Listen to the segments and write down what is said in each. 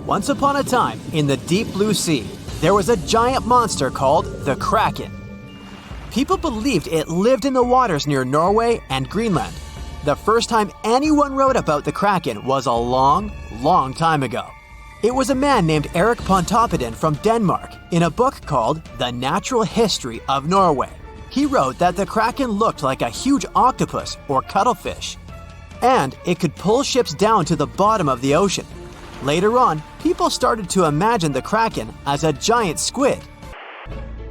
Once upon a time, in the deep blue sea, there was a giant monster called the Kraken. People believed it lived in the waters near Norway and Greenland. The first time anyone wrote about the Kraken was a long, long time ago. It was a man named Erik Pontoppidan from Denmark in a book called The Natural History of Norway. He wrote that the Kraken looked like a huge octopus or cuttlefish, and it could pull ships down to the bottom of the ocean. Later on, people started to imagine the Kraken as a giant squid.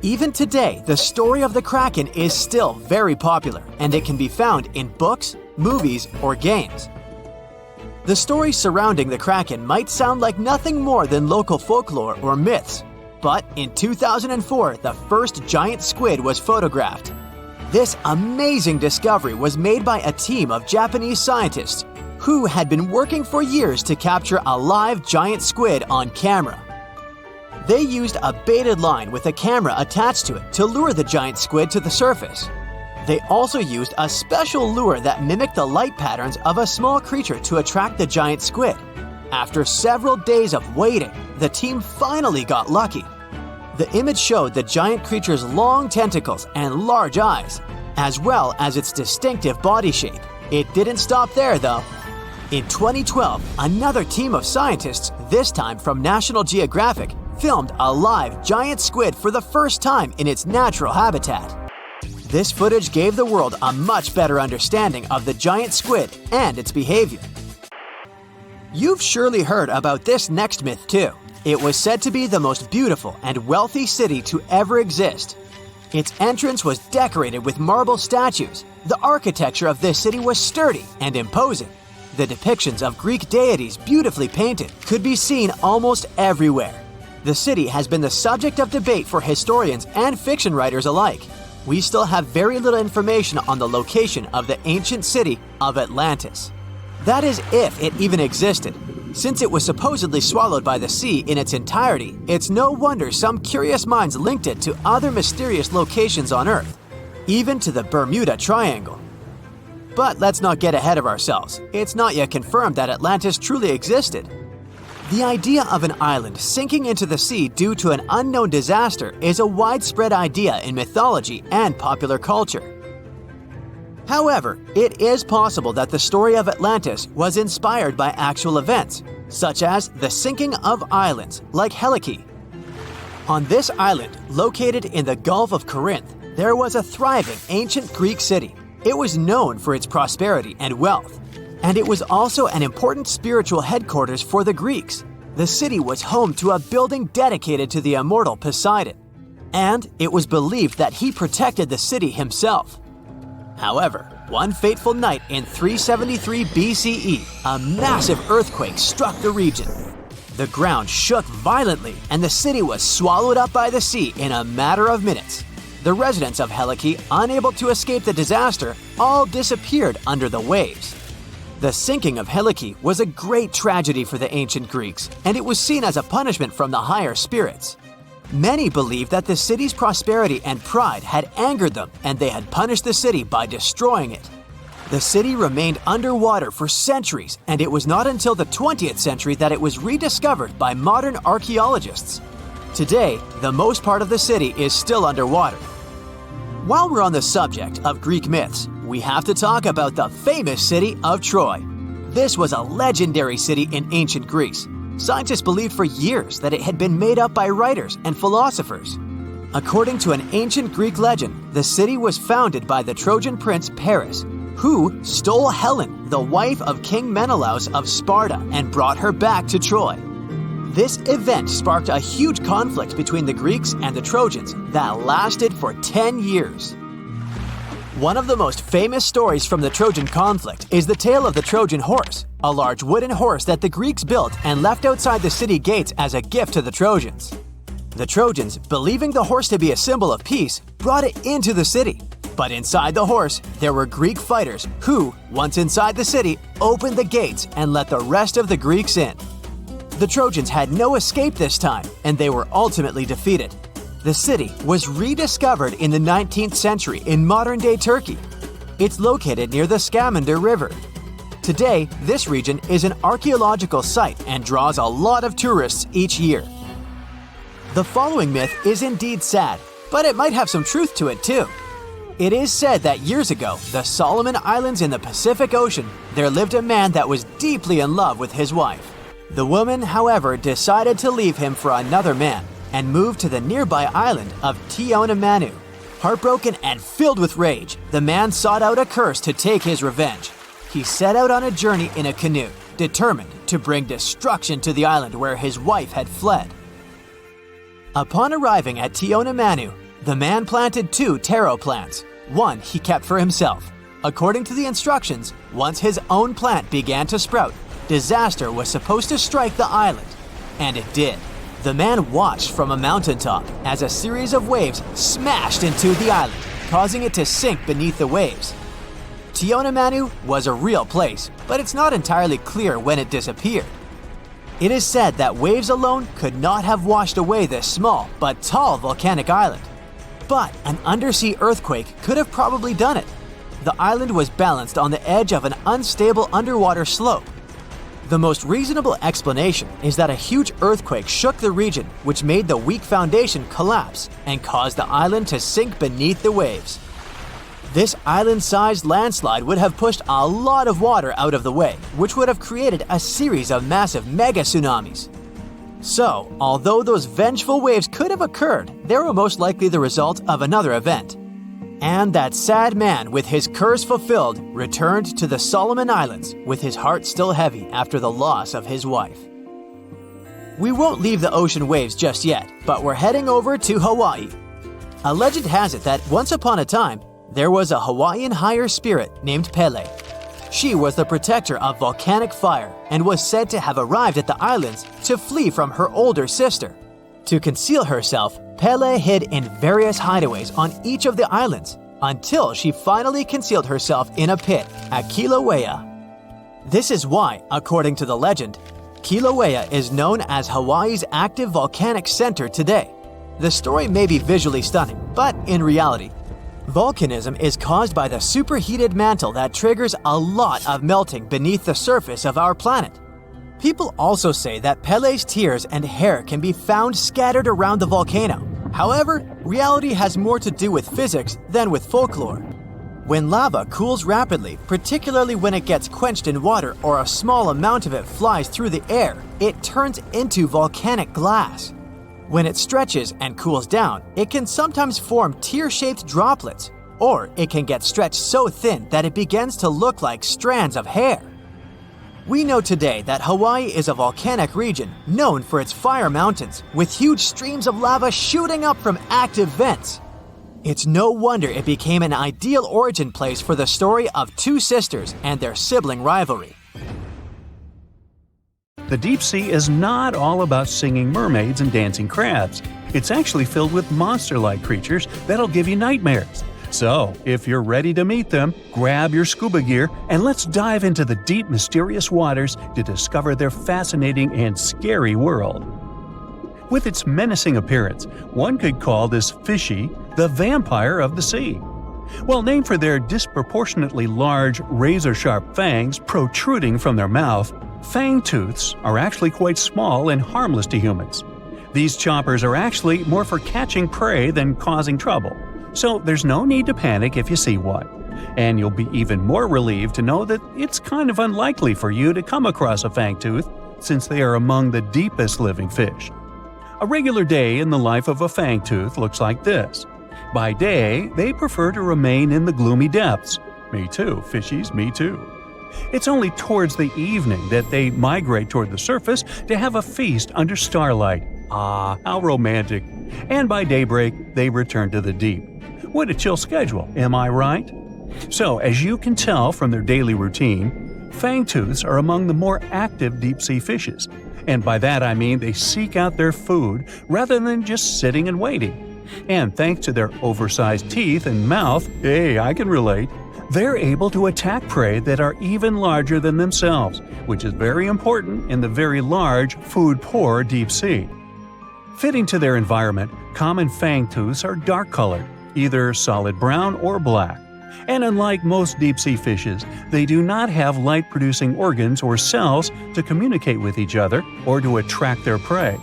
Even today, the story of the Kraken is still very popular, and it can be found in books, movies, or games. The stories surrounding the Kraken might sound like nothing more than local folklore or myths, but in 2004, the first giant squid was photographed. This amazing discovery was made by a team of Japanese scientists who had been working for years to capture a live giant squid on camera. They used a baited line with a camera attached to it to lure the giant squid to the surface. They also used a special lure that mimicked the light patterns of a small creature to attract the giant squid. After several days of waiting, the team finally got lucky. The image showed the giant creature's long tentacles and large eyes, as well as its distinctive body shape. It didn't stop there, though. In 2012, another team of scientists, this time from National Geographic, filmed a live giant squid for the first time in its natural habitat. This footage gave the world a much better understanding of the giant squid and its behavior. You've surely heard about this next myth too. It was said to be the most beautiful and wealthy city to ever exist. Its entrance was decorated with marble statues. The architecture of this city was sturdy and imposing. The depictions of Greek deities beautifully painted could be seen almost everywhere. The city has been the subject of debate for historians and fiction writers alike. We still have very little information on the location of the ancient city of Atlantis. That is, if it even existed. Since it was supposedly swallowed by the sea in its entirety, it's no wonder some curious minds linked it to other mysterious locations on Earth, even to the Bermuda Triangle. But let's not get ahead of ourselves. It's not yet confirmed that Atlantis truly existed. The idea of an island sinking into the sea due to an unknown disaster is a widespread idea in mythology and popular culture. However, it is possible that the story of Atlantis was inspired by actual events, such as the sinking of islands like Helike. On this island, located in the Gulf of Corinth, there was a thriving ancient Greek city. It was known for its prosperity and wealth, and it was also an important spiritual headquarters for the Greeks. The city was home to a building dedicated to the immortal Poseidon, and it was believed that he protected the city himself. However, one fateful night in 373 BCE, a massive earthquake struck the region. The ground shook violently, and the city was swallowed up by the sea in a matter of minutes. The residents of Helike, unable to escape the disaster, all disappeared under the waves. The sinking of Helike was a great tragedy for the ancient Greeks, and it was seen as a punishment from the higher spirits. Many believed that the city's prosperity and pride had angered them, and they had punished the city by destroying it. The city remained underwater for centuries, and it was not until the 20th century that it was rediscovered by modern archaeologists. Today, the most part of the city is still underwater. While we're on the subject of Greek myths, we have to talk about the famous city of Troy. This was a legendary city in ancient Greece. Scientists believed for years that it had been made up by writers and philosophers. According to an ancient Greek legend, the city was founded by the Trojan prince Paris, who stole Helen, the wife of King Menelaus of Sparta, and brought her back to Troy. This event sparked a huge conflict between the Greeks and the Trojans that lasted for 10 years. One of the most famous stories from the Trojan conflict is the tale of the Trojan horse, a large wooden horse that the Greeks built and left outside the city gates as a gift to the Trojans. The Trojans, believing the horse to be a symbol of peace, brought it into the city. But inside the horse, there were Greek fighters who, once inside the city, opened the gates and let the rest of the Greeks in. The Trojans had no escape this time, and they were ultimately defeated. The city was rediscovered in the 19th century in modern-day Turkey. It's located near the Scamander River. Today, this region is an archaeological site and draws a lot of tourists each year. The following myth is indeed sad, but it might have some truth to it too. It is said that years ago, the Solomon Islands in the Pacific Ocean, there lived a man that was deeply in love with his wife. The woman, however, decided to leave him for another man and moved to the nearby island of Tiona Manu. Heartbroken and filled with rage, the man sought out a curse to take his revenge. He set out on a journey in a canoe, determined to bring destruction to the island where his wife had fled. Upon arriving at Tiona Manu, the man planted 2 taro plants. One he kept for himself. According to the instructions, once his own plant began to sprout, disaster was supposed to strike the island. And it did. The man watched from a mountaintop as a series of waves smashed into the island, causing it to sink beneath the waves. Tiona Manu was a real place, but it's not entirely clear when it disappeared. It is said that waves alone could not have washed away this small but tall volcanic island. But an undersea earthquake could have probably done it. The island was balanced on the edge of an unstable underwater slope. The most reasonable explanation is that a huge earthquake shook the region, which made the weak foundation collapse and caused the island to sink beneath the waves. This island-sized landslide would have pushed a lot of water out of the way, which would have created a series of massive mega tsunamis. So, although those vengeful waves could have occurred, they were most likely the result of another event. And that sad man, with his curse fulfilled, returned to the Solomon Islands with his heart still heavy after the loss of his wife. We won't leave the ocean waves just yet, but we're heading over to Hawaii. A legend has it that once upon a time, there was a Hawaiian higher spirit named Pele. She was the protector of volcanic fire and was said to have arrived at the islands to flee from her older sister. To conceal herself, Pele hid in various hideaways on each of the islands until she finally concealed herself in a pit at Kilauea. This is why, according to the legend, Kilauea is known as Hawaii's active volcanic center today. The story may be visually stunning, but in reality, volcanism is caused by the superheated mantle that triggers a lot of melting beneath the surface of our planet. People also say that Pele's tears and hair can be found scattered around the volcano. However, reality has more to do with physics than with folklore. When lava cools rapidly, particularly when it gets quenched in water or a small amount of it flies through the air, it turns into volcanic glass. When it stretches and cools down, it can sometimes form tear-shaped droplets, or it can get stretched so thin that it begins to look like strands of hair. We know today that Hawaii is a volcanic region known for its fire mountains, with huge streams of lava shooting up from active vents. It's no wonder it became an ideal origin place for the story of 2 sisters and their sibling rivalry. The deep sea is not all about singing mermaids and dancing crabs. It's actually filled with monster-like creatures that'll give you nightmares. So, if you're ready to meet them, grab your scuba gear and let's dive into the deep, mysterious waters to discover their fascinating and scary world. With its menacing appearance, one could call this fishy the vampire of the sea. Well, named for their disproportionately large, razor-sharp fangs protruding from their mouth, fangtooths are actually quite small and harmless to humans. These choppers are actually more for catching prey than causing trouble, so there's no need to panic if you see one. And you'll be even more relieved to know that it's kind of unlikely for you to come across a fangtooth, since they are among the deepest living fish. A regular day in the life of a fangtooth looks like this. By day, they prefer to remain in the gloomy depths. Me too, fishies, me too. It's only towards the evening that they migrate toward the surface to have a feast under starlight. Ah, how romantic. And by daybreak, they return to the deep. What a chill schedule, am I right? So, as you can tell from their daily routine, fangtooths are among the more active deep-sea fishes. And by that I mean they seek out their food rather than just sitting and waiting. And thanks to their oversized teeth and mouth, hey, I can relate, they're able to attack prey that are even larger than themselves, which is very important in the very large, food-poor deep sea. Fitting to their environment, common fangtooths are dark-colored, either solid brown or black. And unlike most deep-sea fishes, they do not have light-producing organs or cells to communicate with each other or to attract their prey.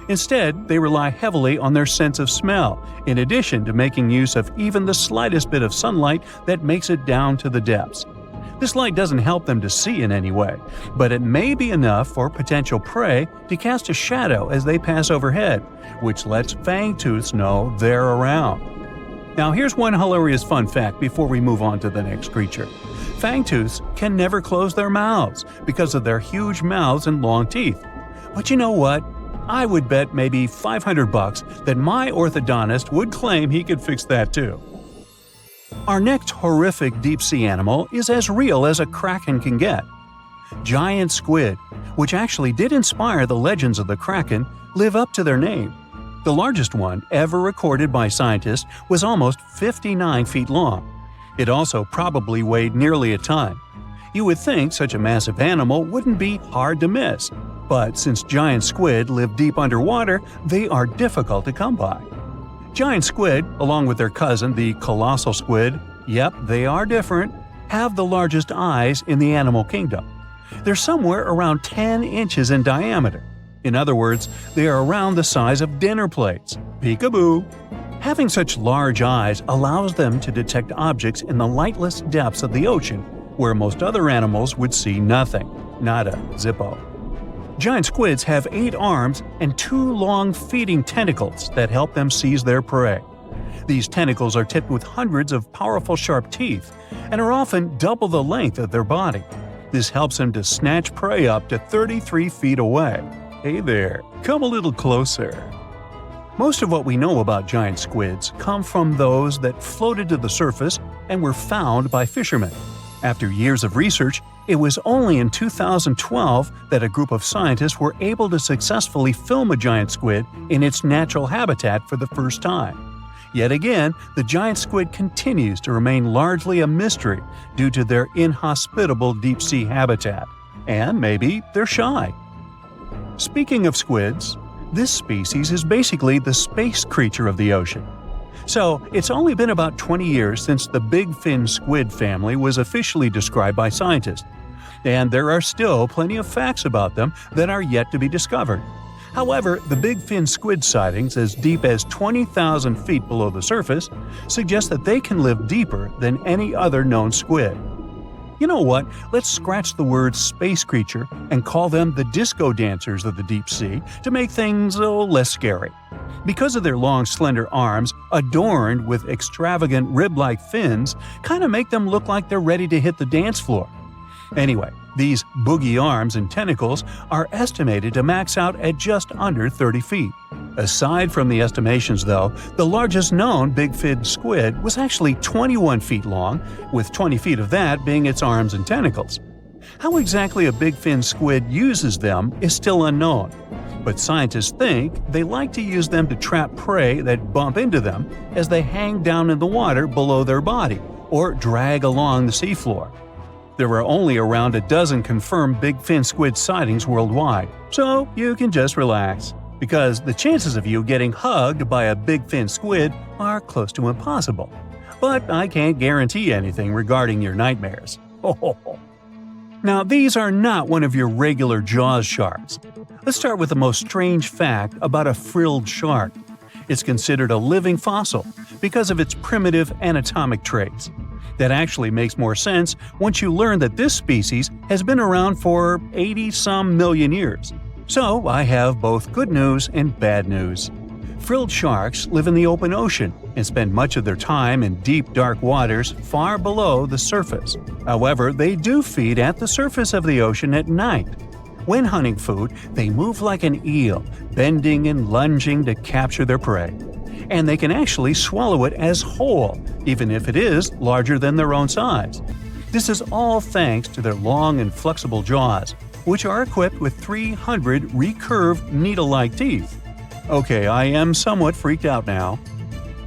Instead, they rely heavily on their sense of smell, in addition to making use of even the slightest bit of sunlight that makes it down to the depths. This light doesn't help them to see in any way, but it may be enough for potential prey to cast a shadow as they pass overhead, which lets fangtooths know they're around. Now here's one hilarious fun fact before we move on to the next creature. Fangtooths can never close their mouths because of their huge mouths and long teeth. But you know what? I would bet maybe $500 that my orthodontist would claim he could fix that too. Our next horrific deep-sea animal is as real as a kraken can get. Giant squid, which actually did inspire the legends of the Kraken, live up to their name. The largest one ever recorded by scientists was almost 59 feet long. It also probably weighed nearly a ton. You would think such a massive animal wouldn't be hard to miss, but since giant squid live deep underwater, they are difficult to come by. Giant squid, along with their cousin, the colossal squid, yep, they are different, have the largest eyes in the animal kingdom. They're somewhere around 10 inches in diameter. In other words, they are around the size of dinner plates. Peekaboo! Having such large eyes allows them to detect objects in the lightless depths of the ocean, where most other animals would see nothing. Nada, zippo. Giant squids have 8 arms and 2 long feeding tentacles that help them seize their prey. These tentacles are tipped with hundreds of powerful sharp teeth and are often double the length of their body. This helps them to snatch prey up to 33 feet away. Hey there, come a little closer. Most of what we know about giant squids come from those that floated to the surface and were found by fishermen. After years of research, it was only in 2012 that a group of scientists were able to successfully film a giant squid in its natural habitat for the first time. Yet again, the giant squid continues to remain largely a mystery due to their inhospitable deep-sea habitat. And maybe they're shy. Speaking of squids, this species is basically the space creature of the ocean. So, it's only been about 20 years since the big fin squid family was officially described by scientists. And there are still plenty of facts about them that are yet to be discovered. However, the big fin squid sightings as deep as 20,000 feet below the surface suggest that they can live deeper than any other known squid. You know what? Let's scratch the word space creature and call them the disco dancers of the deep sea to make things less scary. Because of their long, slender arms, adorned with extravagant rib-like fins, kind of make them look like they're ready to hit the dance floor. Anyway, these boogie arms and tentacles are estimated to max out at just under 30 feet. Aside from the estimations, though, the largest known big-fin squid was actually 21 feet long, with 20 feet of that being its arms and tentacles. How exactly a big-fin squid uses them is still unknown, but scientists think they like to use them to trap prey that bump into them as they hang down in the water below their body or drag along the seafloor. There are only around a dozen confirmed big fin squid sightings worldwide, so you can just relax, because the chances of you getting hugged by a big fin squid are close to impossible. But I can't guarantee anything regarding your nightmares. Now, these are not one of your regular Jaws sharks. Let's start with the most strange fact about a frilled shark. It's considered a living fossil because of its primitive anatomic traits. That actually makes more sense once you learn that this species has been around for 80-some million years. So I have both good news and bad news. Frilled sharks live in the open ocean and spend much of their time in deep, dark waters far below the surface. However, they do feed at the surface of the ocean at night. When hunting food, they move like an eel, bending and lunging to capture their prey. And they can actually swallow it as whole, even if it is larger than their own size. This is all thanks to their long and flexible jaws, which are equipped with 300 recurved needle-like teeth. Okay, I am somewhat freaked out now.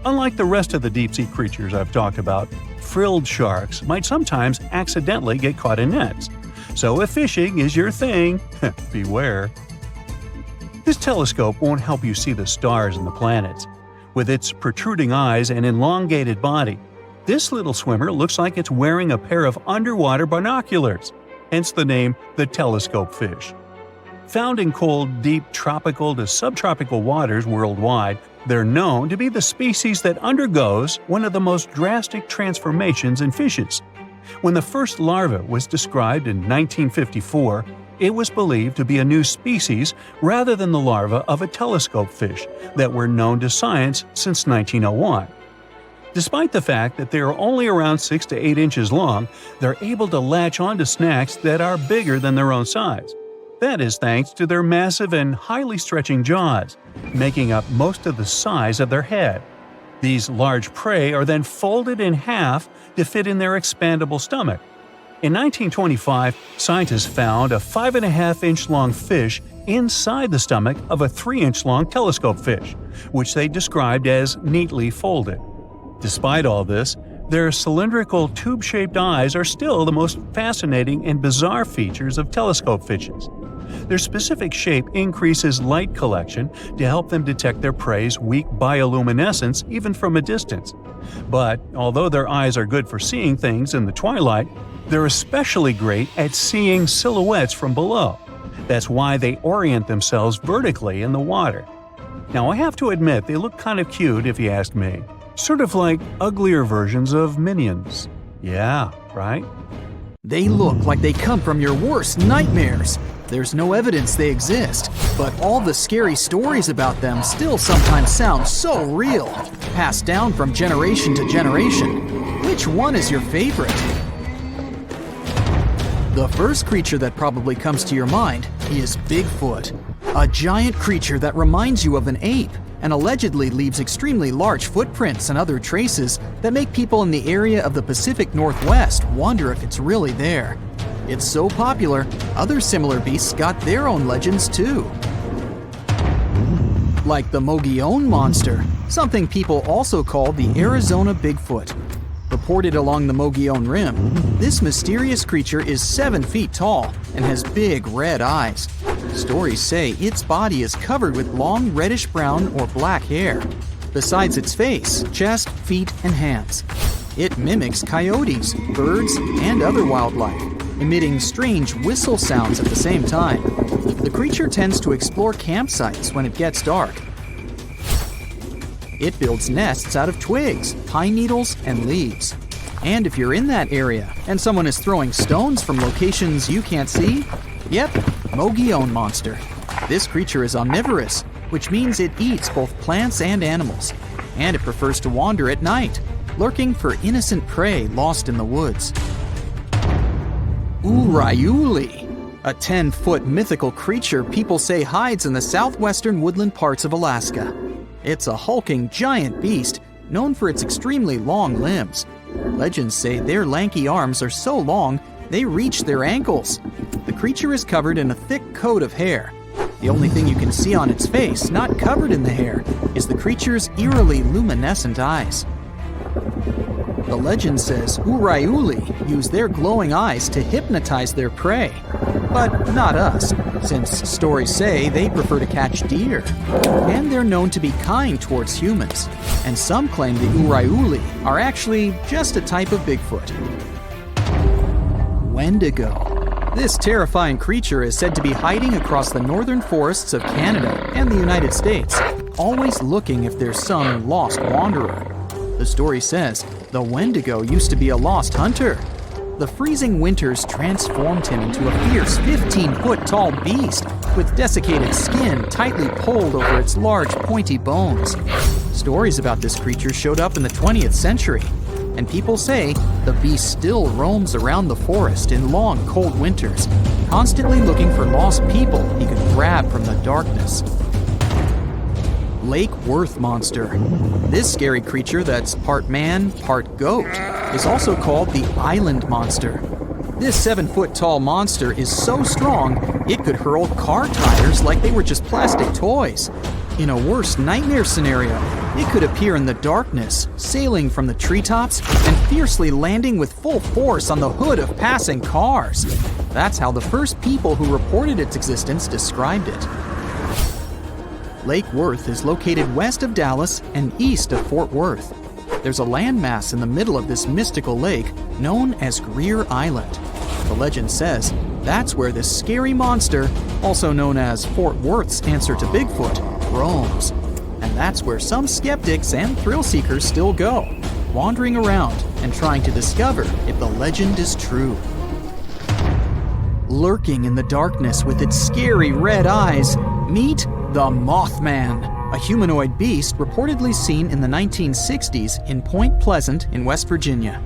Unlike the rest of the deep-sea creatures I've talked about, frilled sharks might sometimes accidentally get caught in nets. So if fishing is your thing, beware. This telescope won't help you see the stars and the planets. With its protruding eyes and elongated body, This little swimmer looks like it's wearing a pair of underwater binoculars, hence the name the telescope fish. Found in cold, deep tropical to subtropical waters worldwide, they're known to be the species that undergoes one of the most drastic transformations in fishes. When the first larva was described in 1954, it was believed to be a new species rather than the larva of a telescope fish that were known to science since 1901. Despite the fact that they are only around 6 to 8 inches long, they're able to latch onto snacks that are bigger than their own size. That is thanks to their massive and highly stretching jaws, making up most of the size of their head. These large prey are then folded in half to fit in their expandable stomach. In 1925, scientists found a 5.5-inch long fish inside the stomach of a 3-inch long telescope fish, which they described as neatly folded. Despite all this, their cylindrical tube-shaped eyes are still the most fascinating and bizarre features of telescope fishes. Their specific shape increases light collection to help them detect their prey's weak bioluminescence even from a distance. But although their eyes are good for seeing things in the twilight, they're especially great at seeing silhouettes from below. That's why they orient themselves vertically in the water. Now, I have to admit they look kind of cute if you ask me. Sort of like uglier versions of minions. Yeah, right? They look like they come from your worst nightmares. There's no evidence they exist, but all the scary stories about them still sometimes sound so real, passed down from generation to generation. Which one is your favorite? The first creature that probably comes to your mind is Bigfoot, a giant creature that reminds you of an ape and allegedly leaves extremely large footprints and other traces that make people in the area of the Pacific Northwest wonder if it's really there. It's so popular, other similar beasts got their own legends too. Like the Mogollon Monster, something people also call the Arizona Bigfoot. Reported along the Mogollon Rim, this mysterious creature is 7 feet tall and has big red eyes. Stories say its body is covered with long reddish-brown or black hair, besides its face, chest, feet, and hands. It mimics coyotes, birds, and other wildlife, emitting strange whistle sounds at the same time. The creature tends to explore campsites when it gets dark. It builds nests out of twigs, pine needles, and leaves. And if you're in that area and someone is throwing stones from locations you can't see, yep, Mogollon Monster. This creature is omnivorous, which means it eats both plants and animals. And it prefers to wander at night, lurking for innocent prey lost in the woods. Urayuli, a 10-foot mythical creature people say hides in the southwestern woodland parts of Alaska. It's a hulking giant beast known for its extremely long limbs. Legends say their lanky arms are so long they reach their ankles. The creature is covered in a thick coat of hair. The only thing you can see on its face, not covered in the hair, is the creature's eerily luminescent eyes. The legend says Urayuli use their glowing eyes to hypnotize their prey. But not us, since stories say they prefer to catch deer. And they're known to be kind towards humans. And some claim the Urayuli are actually just a type of Bigfoot. Wendigo. This terrifying creature is said to be hiding across the northern forests of Canada and the United States, always looking if there's some lost wanderer. The story says the Wendigo used to be a lost hunter. The freezing winters transformed him into a fierce 15-foot-tall beast with desiccated skin tightly pulled over its large, pointy bones. Stories about this creature showed up in the 20th century, and people say the beast still roams around the forest in long, cold winters, constantly looking for lost people he could grab from the darkness. Lake Worth Monster. This scary creature that's part man, part goat is also called the Island Monster. This 7-foot-tall monster is so strong it could hurl car tires like they were just plastic toys. In a worst nightmare scenario, it could appear in the darkness, sailing from the treetops and fiercely landing with full force on the hood of passing cars. That's how the first people who reported its existence described it. Lake Worth is located west of Dallas and east of Fort Worth. there's a landmass in the middle of this mystical lake known as Greer Island. The legend says that's where this scary monster, also known as Fort Worth's answer to Bigfoot, roams. And that's where some skeptics and thrill seekers still go, wandering around and trying to discover if the legend is true. Lurking in the darkness with its scary red eyes, meet the Mothman, a humanoid beast reportedly seen in the 1960s in Point Pleasant in West Virginia.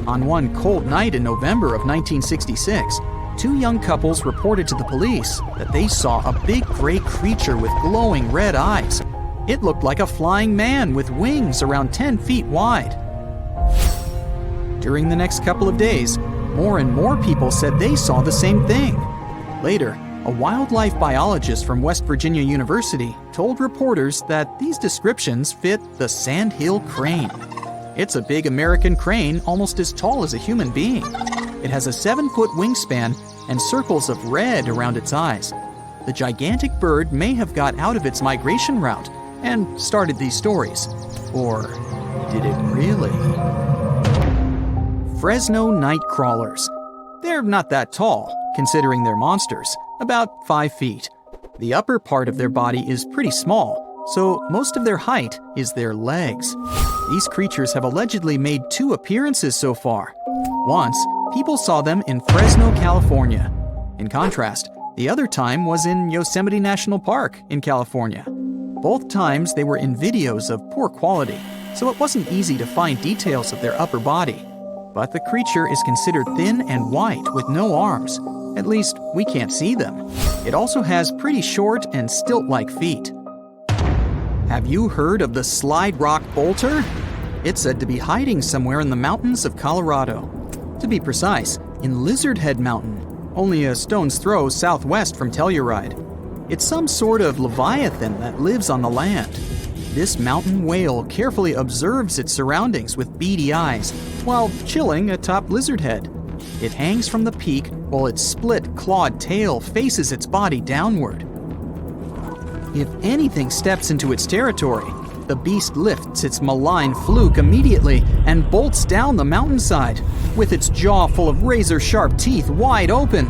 On one cold night in November of 1966, two young couples reported to the police that they saw a big gray creature with glowing red eyes. It looked like a flying man with wings around 10 feet wide. During the next couple of days, more and more people said they saw the same thing. Later, a wildlife biologist from West Virginia University told reporters that these descriptions fit the sandhill crane. It's a big American crane almost as tall as a human being. It has a 7-foot wingspan and circles of red around its eyes. The gigantic bird may have got out of its migration route and started these stories. Or did it really? Fresno night crawlers. They're not that tall, considering they're monsters, about 5 feet. The upper part of their body is pretty small, so most of their height is their legs. These creatures have allegedly made 2 appearances so far. Once, people saw them in Fresno, California. In contrast, the other time was in Yosemite National Park in California. Both times they were in videos of poor quality, so it wasn't easy to find details of their upper body. But the creature is considered thin and white with no arms. At least, we can't see them. It also has pretty short and stilt-like feet. Have you heard of the slide rock bolter? It's said to be hiding somewhere in the mountains of Colorado. To be precise, in Lizard Head Mountain, only a stone's throw southwest from Telluride. It's some sort of leviathan that lives on the land. This mountain whale carefully observes its surroundings with beady eyes while chilling atop Lizard Head. It hangs from the peak while its split, clawed tail faces its body downward. If anything steps into its territory, the beast lifts its malign fluke immediately and bolts down the mountainside. With its jaw full of razor-sharp teeth wide open,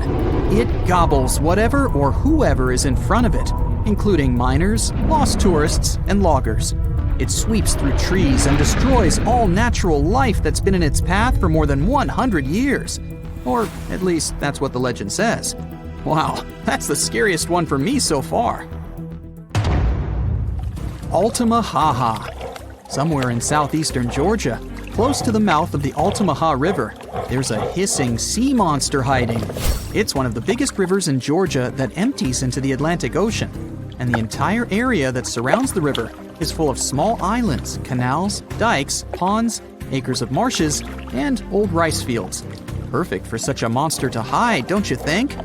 it gobbles whatever or whoever is in front of it, including miners, lost tourists, and loggers. It sweeps through trees and destroys all natural life that's been in its path for more than 100 years. Or at least that's what the legend says. Wow, that's the scariest one for me so far. Altamaha. Somewhere in southeastern Georgia, close to the mouth of the Altamaha River, there's a hissing sea monster hiding. It's one of the biggest rivers in Georgia that empties into the Atlantic Ocean, and the entire area that surrounds the river is full of small islands, canals, dikes, ponds, acres of marshes, and old rice fields. Perfect for such a monster to hide, don't you think?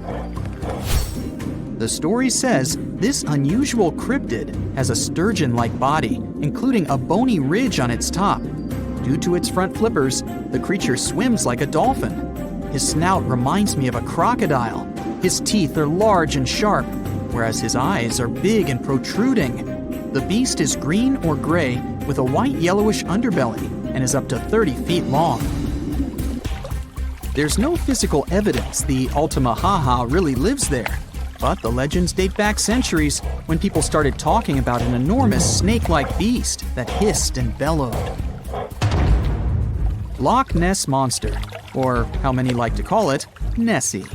The story says this unusual cryptid has a sturgeon-like body, including a bony ridge on its top. Due to its front flippers, the creature swims like a dolphin. His snout reminds me of a crocodile. His teeth are large and sharp, whereas his eyes are big and protruding. The beast is green or gray with a white-yellowish underbelly and is up to 30 feet long. There's no physical evidence the Altamaha really lives there, but the legends date back centuries when people started talking about an enormous snake-like beast that hissed and bellowed. Loch Ness Monster, or how many like to call it, Nessie.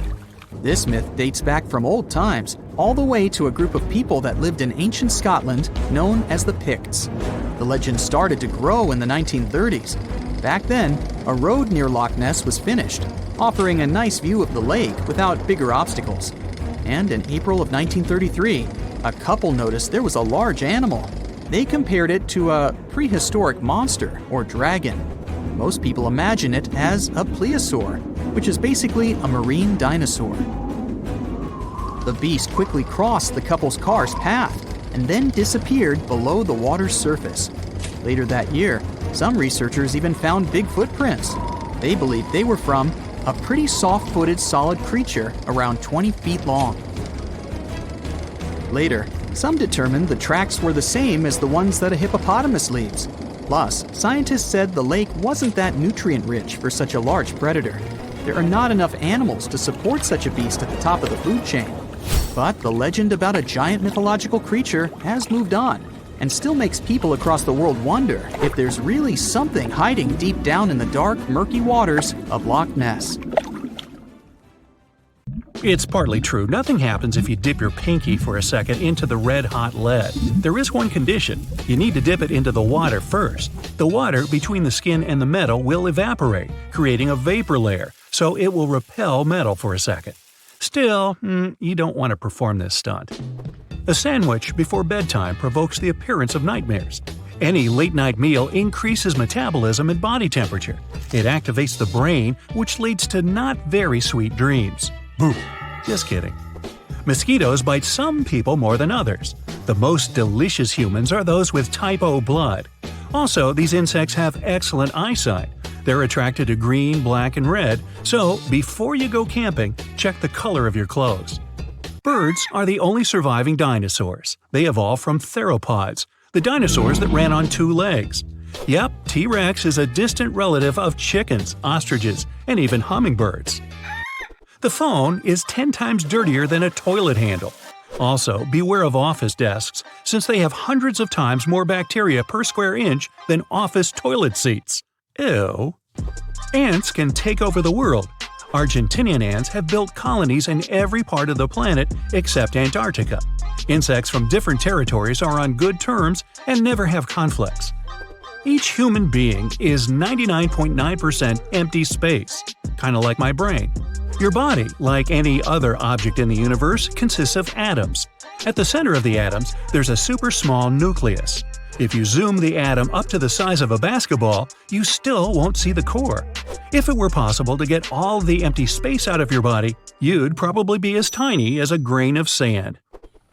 This myth dates back from old times, all the way to a group of people that lived in ancient Scotland known as the Picts. The legend started to grow in the 1930s. Back then, a road near Loch Ness was finished, offering a nice view of the lake without bigger obstacles. And in April of 1933, a couple noticed there was a large animal. They compared it to a prehistoric monster or dragon. Most people imagine it as a plesiosaur, which is basically a marine dinosaur. The beast quickly crossed the couple's car's path and then disappeared below the water's surface. Later that year, some researchers even found big footprints. They believed they were from a pretty soft-footed solid creature around 20 feet long. Later, some determined the tracks were the same as the ones that a hippopotamus leaves. Plus, scientists said the lake wasn't that nutrient-rich for such a large predator. There are not enough animals to support such a beast at the top of the food chain. But the legend about a giant mythological creature has moved on, and still makes people across the world wonder if there's really something hiding deep down in the dark, murky waters of Loch Ness. It's partly true. Nothing happens if you dip your pinky for a second into the red-hot lead. There is one condition. You need to dip it into the water first. The water between the skin and the metal will evaporate, creating a vapor layer, so it will repel metal for a second. Still, you don't want to perform this stunt. A sandwich before bedtime provokes the appearance of nightmares. Any late-night meal increases metabolism and body temperature. It activates the brain, which leads to not very sweet dreams. Boo! Just kidding. Mosquitoes bite some people more than others. The most delicious humans are those with type O blood. Also, these insects have excellent eyesight. They're attracted to green, black, and red, so before you go camping, check the color of your clothes. Birds are the only surviving dinosaurs. They evolved from theropods, the dinosaurs that ran on two legs. Yep, T-Rex is a distant relative of chickens, ostriches, and even hummingbirds. The phone is 10 times dirtier than a toilet handle. Also, beware of office desks, since they have hundreds of times more bacteria per square inch than office toilet seats. Ew. Ants can take over the world. Argentinian ants have built colonies in every part of the planet except Antarctica. Insects from different territories are on good terms and never have conflicts. Each human being is 99.9% empty space, kind of like my brain. Your body, like any other object in the universe, consists of atoms. At the center of the atoms, there's a super small nucleus. If you zoom the atom up to the size of a basketball, you still won't see the core. If it were possible to get all the empty space out of your body, you'd probably be as tiny as a grain of sand.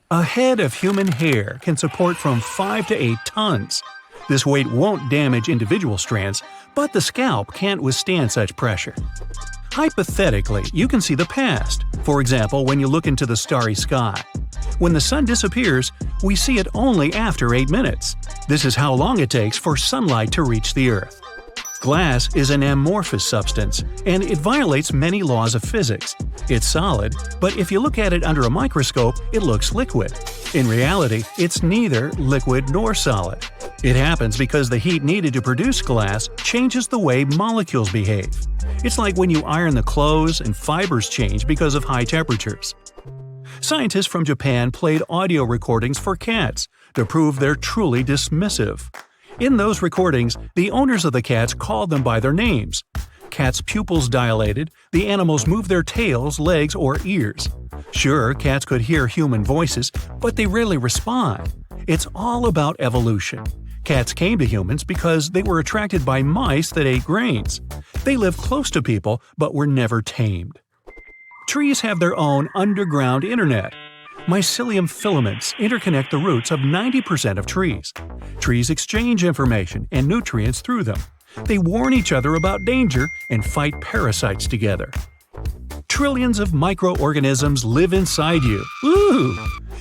A head of human hair can support from 5 to 8 tons. This weight won't damage individual strands, but the scalp can't withstand such pressure. Hypothetically, you can see the past, for example when you look into the starry sky. When the sun disappears, we see it only after 8 minutes. This is how long it takes for sunlight to reach the Earth. Glass is an amorphous substance, and it violates many laws of physics. It's solid, but if you look at it under a microscope, it looks liquid. In reality, it's neither liquid nor solid. It happens because the heat needed to produce glass changes the way molecules behave. It's like when you iron the clothes and fibers change because of high temperatures. Scientists from Japan played audio recordings for cats to prove they're truly dismissive. In those recordings, the owners of the cats called them by their names. Cats' pupils dilated, the animals moved their tails, legs, or ears. Sure, cats could hear human voices, but they rarely respond. It's all about evolution. Cats came to humans because they were attracted by mice that ate grains. They lived close to people, but were never tamed. Trees have their own underground internet. Mycelium filaments interconnect the roots of 90% of trees. Trees exchange information and nutrients through them. They warn each other about danger and fight parasites together. Trillions of microorganisms live inside you. Ooh!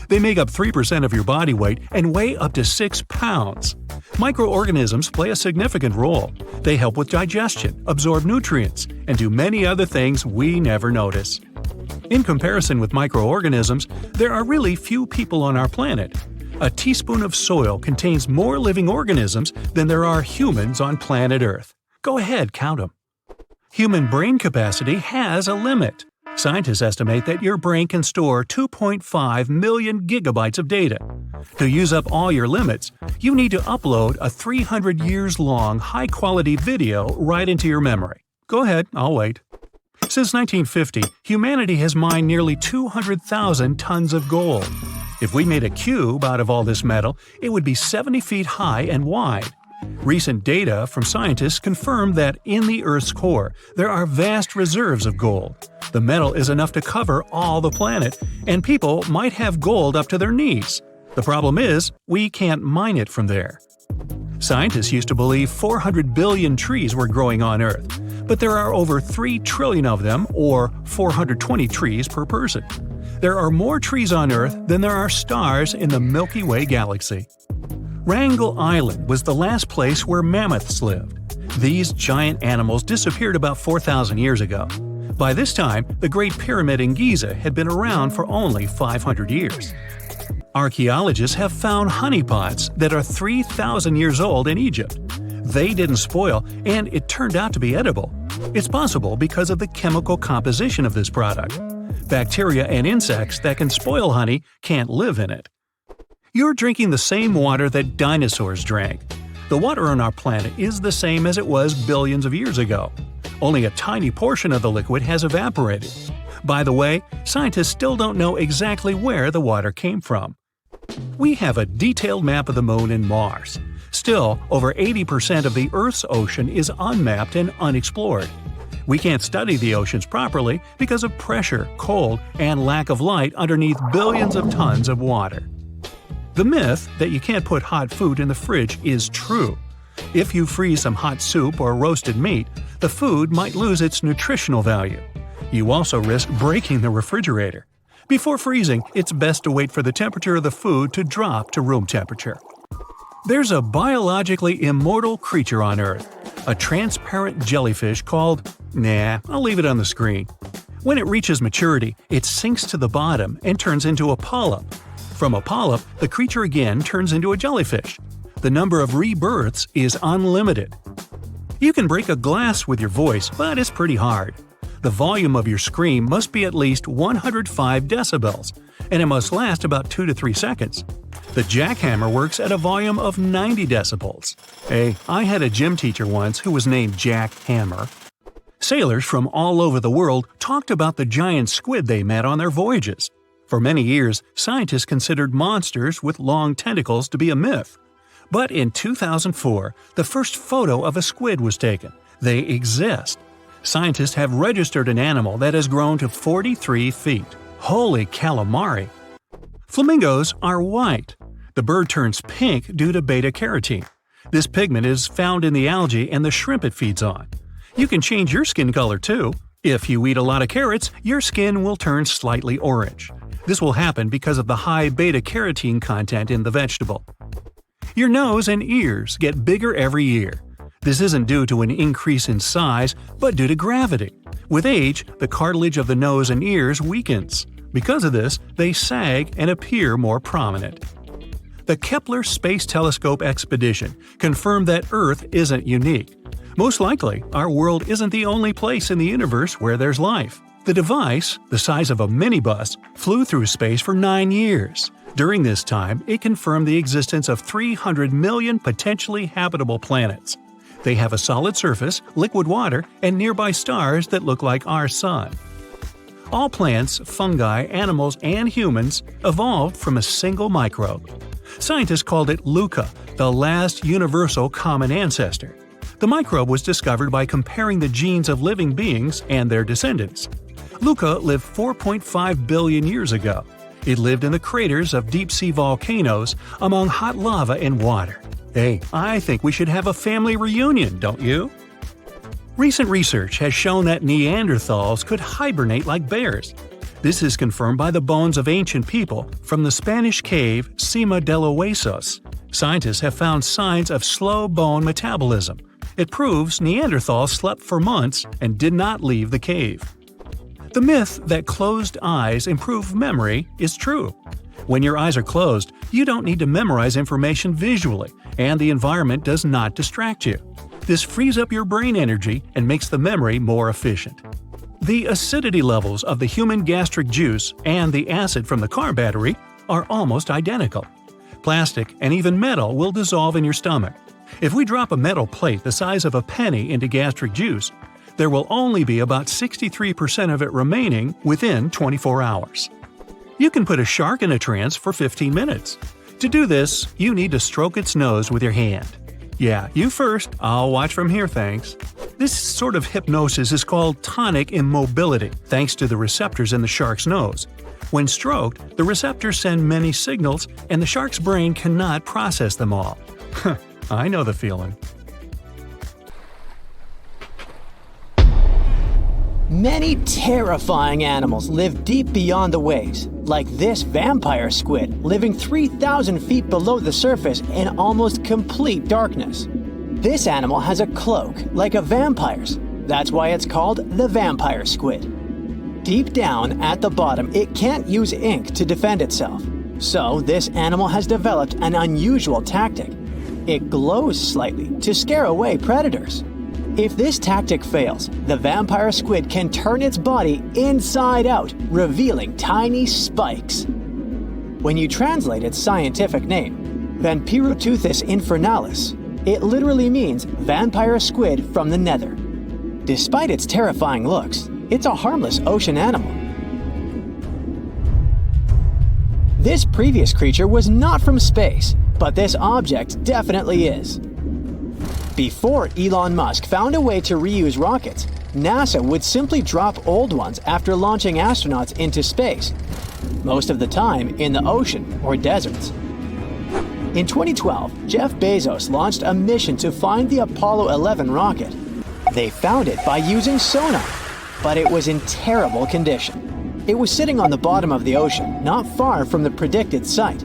They make up 3% of your body weight and weigh up to 6 pounds. Microorganisms play a significant role. They help with digestion, absorb nutrients, and do many other things we never notice. In comparison with microorganisms, there are really few people on our planet. A teaspoon of soil contains more living organisms than there are humans on planet Earth. Go ahead, count them. Human brain capacity has a limit. Scientists estimate that your brain can store 2.5 million gigabytes of data. To use up all your limits, you need to upload a 300 years long high-quality video right into your memory. Go ahead, I'll wait. Since 1950, humanity has mined nearly 200,000 tons of gold. If we made a cube out of all this metal, it would be 70 feet high and wide. Recent data from scientists confirm that in the Earth's core, there are vast reserves of gold. The metal is enough to cover all the planet, and people might have gold up to their knees. The problem is, we can't mine it from there. Scientists used to believe 400 billion trees were growing on Earth, but there are over 3 trillion of them, or 420 trees per person. There are more trees on Earth than there are stars in the Milky Way galaxy. Wrangel Island was the last place where mammoths lived. These giant animals disappeared about 4,000 years ago. By this time, the Great Pyramid in Giza had been around for only 500 years. Archaeologists have found honeypots that are 3,000 years old in Egypt. They didn't spoil, and it turned out to be edible. It's possible because of the chemical composition of this product. Bacteria and insects that can spoil honey can't live in it. You're drinking the same water that dinosaurs drank. The water on our planet is the same as it was billions of years ago. Only a tiny portion of the liquid has evaporated. By the way, scientists still don't know exactly where the water came from. We have a detailed map of the Moon and Mars. Still, over 80% of the Earth's ocean is unmapped and unexplored. We can't study the oceans properly because of pressure, cold, and lack of light underneath billions of tons of water. The myth that you can't put hot food in the fridge is true. If you freeze some hot soup or roasted meat, the food might lose its nutritional value. You also risk breaking the refrigerator. Before freezing, it's best to wait for the temperature of the food to drop to room temperature. There's a biologically immortal creature on Earth, a transparent jellyfish called… I'll leave it on the screen. When it reaches maturity, it sinks to the bottom and turns into a polyp. From a polyp, the creature again turns into a jellyfish. The number of rebirths is unlimited. You can break a glass with your voice, but it's pretty hard. The volume of your scream must be at least 105 decibels, and it must last about 2 to 3 seconds. The jackhammer works at a volume of 90 decibels. Hey, I had a gym teacher once who was named Jack Hammer. Sailors from all over the world talked about the giant squid they met on their voyages. For many years, scientists considered monsters with long tentacles to be a myth. But in 2004, the first photo of a squid was taken. They exist. Scientists have registered an animal that has grown to 43 feet. Holy calamari! Flamingos are white. The bird turns pink due to beta-carotene. This pigment is found in the algae and the shrimp it feeds on. You can change your skin color too. If you eat a lot of carrots, your skin will turn slightly orange. This will happen because of the high beta-carotene content in the vegetable. Your nose and ears get bigger every year. This isn't due to an increase in size, but due to gravity. With age, the cartilage of the nose and ears weakens. Because of this, they sag and appear more prominent. The Kepler Space Telescope expedition confirmed that Earth isn't unique. Most likely, our world isn't the only place in the universe where there's life. The device, the size of a minibus, flew through space for 9 years. During this time, it confirmed the existence of 300 million potentially habitable planets. They have a solid surface, liquid water, and nearby stars that look like our Sun. All plants, fungi, animals, and humans evolved from a single microbe. Scientists called it LUCA, the last universal common ancestor. The microbe was discovered by comparing the genes of living beings and their descendants. LUCA lived 4.5 billion years ago. It lived in the craters of deep-sea volcanoes among hot lava and water. Hey, I think we should have a family reunion, don't you? Recent research has shown that Neanderthals could hibernate like bears. This is confirmed by the bones of ancient people from the Spanish cave Cima de los Huesos. Scientists have found signs of slow bone metabolism. It proves Neanderthals slept for months and did not leave the cave. The myth that closed eyes improve memory is true. When your eyes are closed, you don't need to memorize information visually, and the environment does not distract you. This frees up your brain energy and makes the memory more efficient. The acidity levels of the human gastric juice and the acid from the car battery are almost identical. Plastic and even metal will dissolve in your stomach. If we drop a metal plate the size of a penny into gastric juice, there will only be about 63% of it remaining within 24 hours. You can put a shark in a trance for 15 minutes. To do this, you need to stroke its nose with your hand. Yeah, you first. I'll watch from here, thanks. This sort of hypnosis is called tonic immobility, thanks to the receptors in the shark's nose. When stroked, the receptors send many signals, and the shark's brain cannot process them all. I know the feeling. Many terrifying animals live deep beyond the waves. like this vampire squid living 3,000 feet below the surface in almost complete darkness. This animal has a cloak, like a vampire's. That's why it's called the vampire squid. Deep down at the bottom, it can't use ink to defend itself. So this animal has developed an unusual tactic. It glows slightly to scare away predators. If this tactic fails, the vampire squid can turn its body inside out, revealing tiny spikes. When you translate its scientific name, Vampiroteuthis infernalis, it literally means vampire squid from the nether. Despite its terrifying looks, it's a harmless ocean animal. This previous creature was not from space, but this object definitely is. Before Elon Musk found a way to reuse rockets, NASA would simply drop old ones after launching astronauts into space, most of the time in the ocean or deserts. In 2012, Jeff Bezos launched a mission to find the Apollo 11 rocket. They found it by using sonar, but it was in terrible condition. It was sitting on the bottom of the ocean, not far from the predicted site.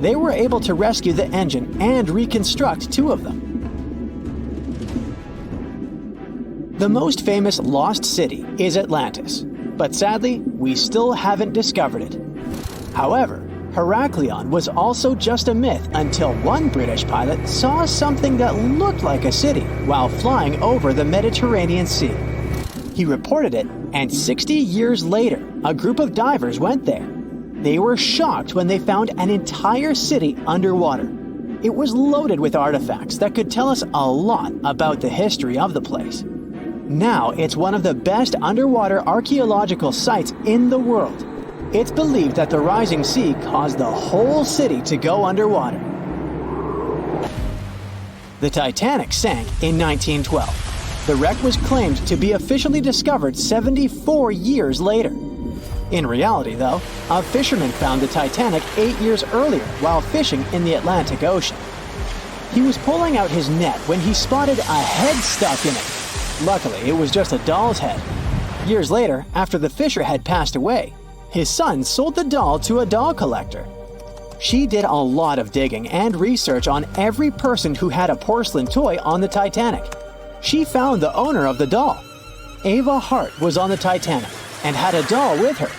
They were able to rescue the engine and reconstruct 2 of them. The most famous lost city is Atlantis, but sadly, we still haven't discovered it. However, Heraklion was also just a myth until one British pilot saw something that looked like a city while flying over the Mediterranean Sea. He reported it, and 60 years later, a group of divers went there. They were shocked when they found an entire city underwater. It was loaded with artifacts that could tell us a lot about the history of the place. Now it's one of the best underwater archaeological sites in the world. It's believed that the rising sea caused the whole city to go underwater. The Titanic sank in 1912. The wreck was claimed to be officially discovered 74 years later. In reality, though, a fisherman found the Titanic 8 years earlier while fishing in the Atlantic Ocean. He was pulling out his net when he spotted a head stuck in it. Luckily, it was just a doll's head. Years later, after the fisher had passed away, his son sold the doll to a doll collector. She did a lot of digging and research on every person who had a porcelain toy on the Titanic. She found the owner of the doll. Ava Hart was on the Titanic and had a doll with her.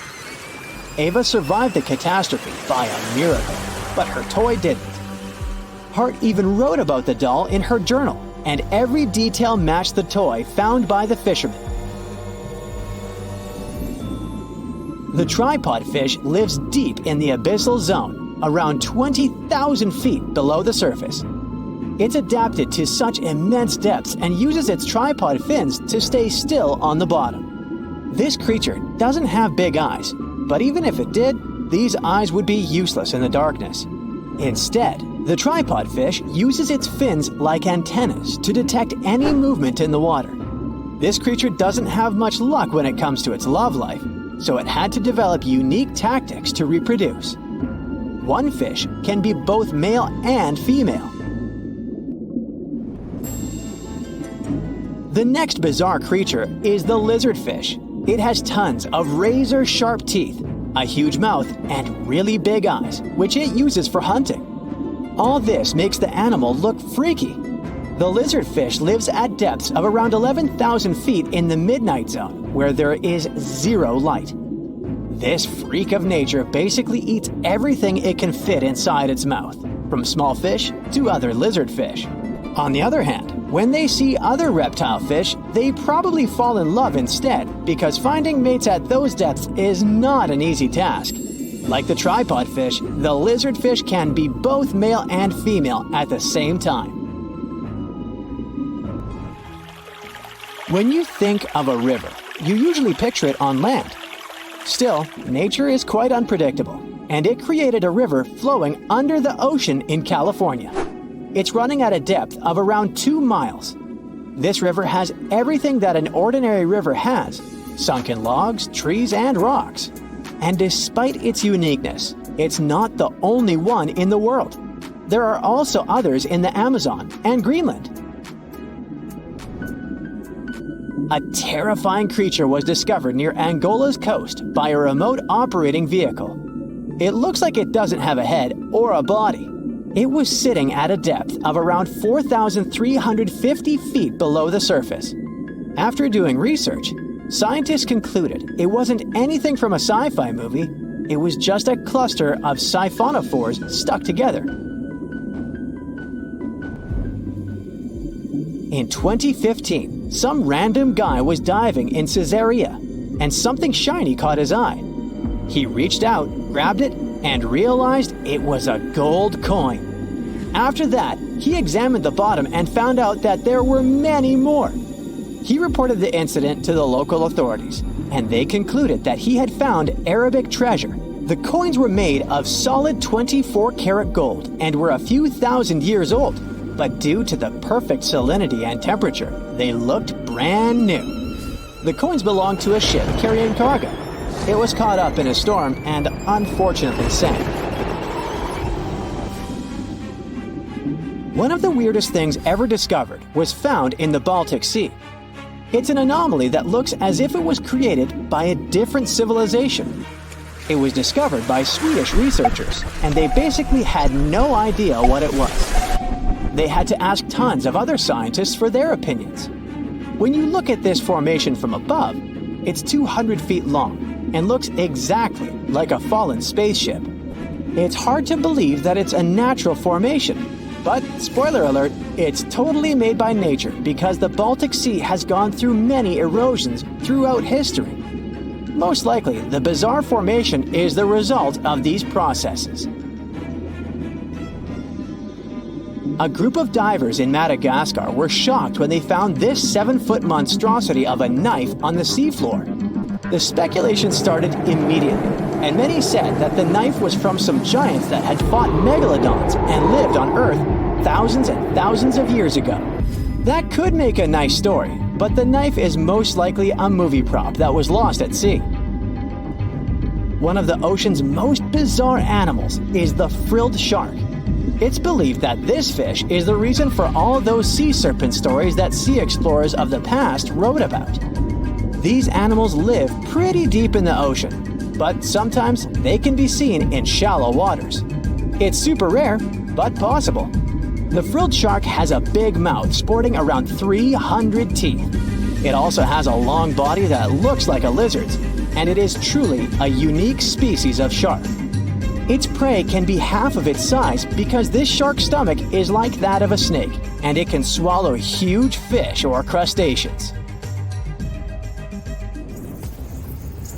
Ava survived the catastrophe by a miracle, but her toy didn't. Hart even wrote about the doll in her journal, and every detail matched the toy found by the fisherman. The tripod fish lives deep in the abyssal zone, around 20,000 feet below the surface. It's adapted to such immense depths and uses its tripod fins to stay still on the bottom. This creature doesn't have big eyes, but even if it did, these eyes would be useless in the darkness. Instead, the tripod fish uses its fins like antennas to detect any movement in the water. This creature doesn't have much luck when it comes to its love life, so it had to develop unique tactics to reproduce. One fish can be both male and female. The next bizarre creature is the lizardfish. It has tons of razor-sharp teeth, a huge mouth, and really big eyes, which it uses for hunting. All this makes the animal look freaky. The lizardfish lives at depths of around 11,000 feet in the midnight zone, where there is zero light. This freak of nature basically eats everything it can fit inside its mouth, from small fish to other lizardfish. On the other hand, when they see other reptile fish, they probably fall in love instead, because finding mates at those depths is not an easy task. Like the tripod fish, the lizardfish can be both male and female at the same time. When you think of a river, you usually picture it on land. Still, nature is quite unpredictable, and it created a river flowing under the ocean in California. It's running at a depth of around 2 miles. This river has everything that an ordinary river has: sunken logs, trees, and rocks. And despite its uniqueness, it's not the only one in the world. There are also others in the Amazon and Greenland. A terrifying creature was discovered near Angola's coast by a remote operating vehicle. It looks like it doesn't have a head or a body. It was sitting at a depth of around 4,350 feet below the surface. After doing research, scientists concluded it wasn't anything from a sci-fi movie, it was just a cluster of siphonophores stuck together. In 2015, some random guy was diving in Caesarea, and something shiny caught his eye. He reached out, grabbed it, and realized it was a gold coin. After that, he examined the bottom and found out that there were many more. He reported the incident to the local authorities, and they concluded that he had found Arabic treasure. The coins were made of solid 24-karat gold and were a few thousand years old, but due to the perfect salinity and temperature, they looked brand new. The coins belonged to a ship carrying cargo. It was caught up in a storm and unfortunately sank. One of the weirdest things ever discovered was found in the Baltic Sea. It's an anomaly that looks as if it was created by a different civilization. It was discovered by Swedish researchers, and they basically had no idea what it was. They had to ask tons of other scientists for their opinions. When you look at this formation from above, it's 200 feet long and looks exactly like a fallen spaceship. It's hard to believe that it's a natural formation, but spoiler alert, it's totally made by nature because the Baltic Sea has gone through many erosions throughout history. Most likely, the bizarre formation is the result of these processes. A group of divers in Madagascar were shocked when they found this 7-foot monstrosity of a knife on the seafloor. The speculation started immediately, and many said that the knife was from some giants that had fought megalodons and lived on Earth thousands and thousands of years ago. That could make a nice story, but the knife is most likely a movie prop that was lost at sea. One of the ocean's most bizarre animals is the frilled shark. It's believed that this fish is the reason for all those sea serpent stories that sea explorers of the past wrote about. These animals live pretty deep in the ocean, but sometimes they can be seen in shallow waters. It's super rare, but possible. The frilled shark has a big mouth sporting around 300 teeth. It also has a long body that looks like a lizard's, and it is truly a unique species of shark. Its prey can be half of its size because this shark's stomach is like that of a snake, and it can swallow huge fish or crustaceans.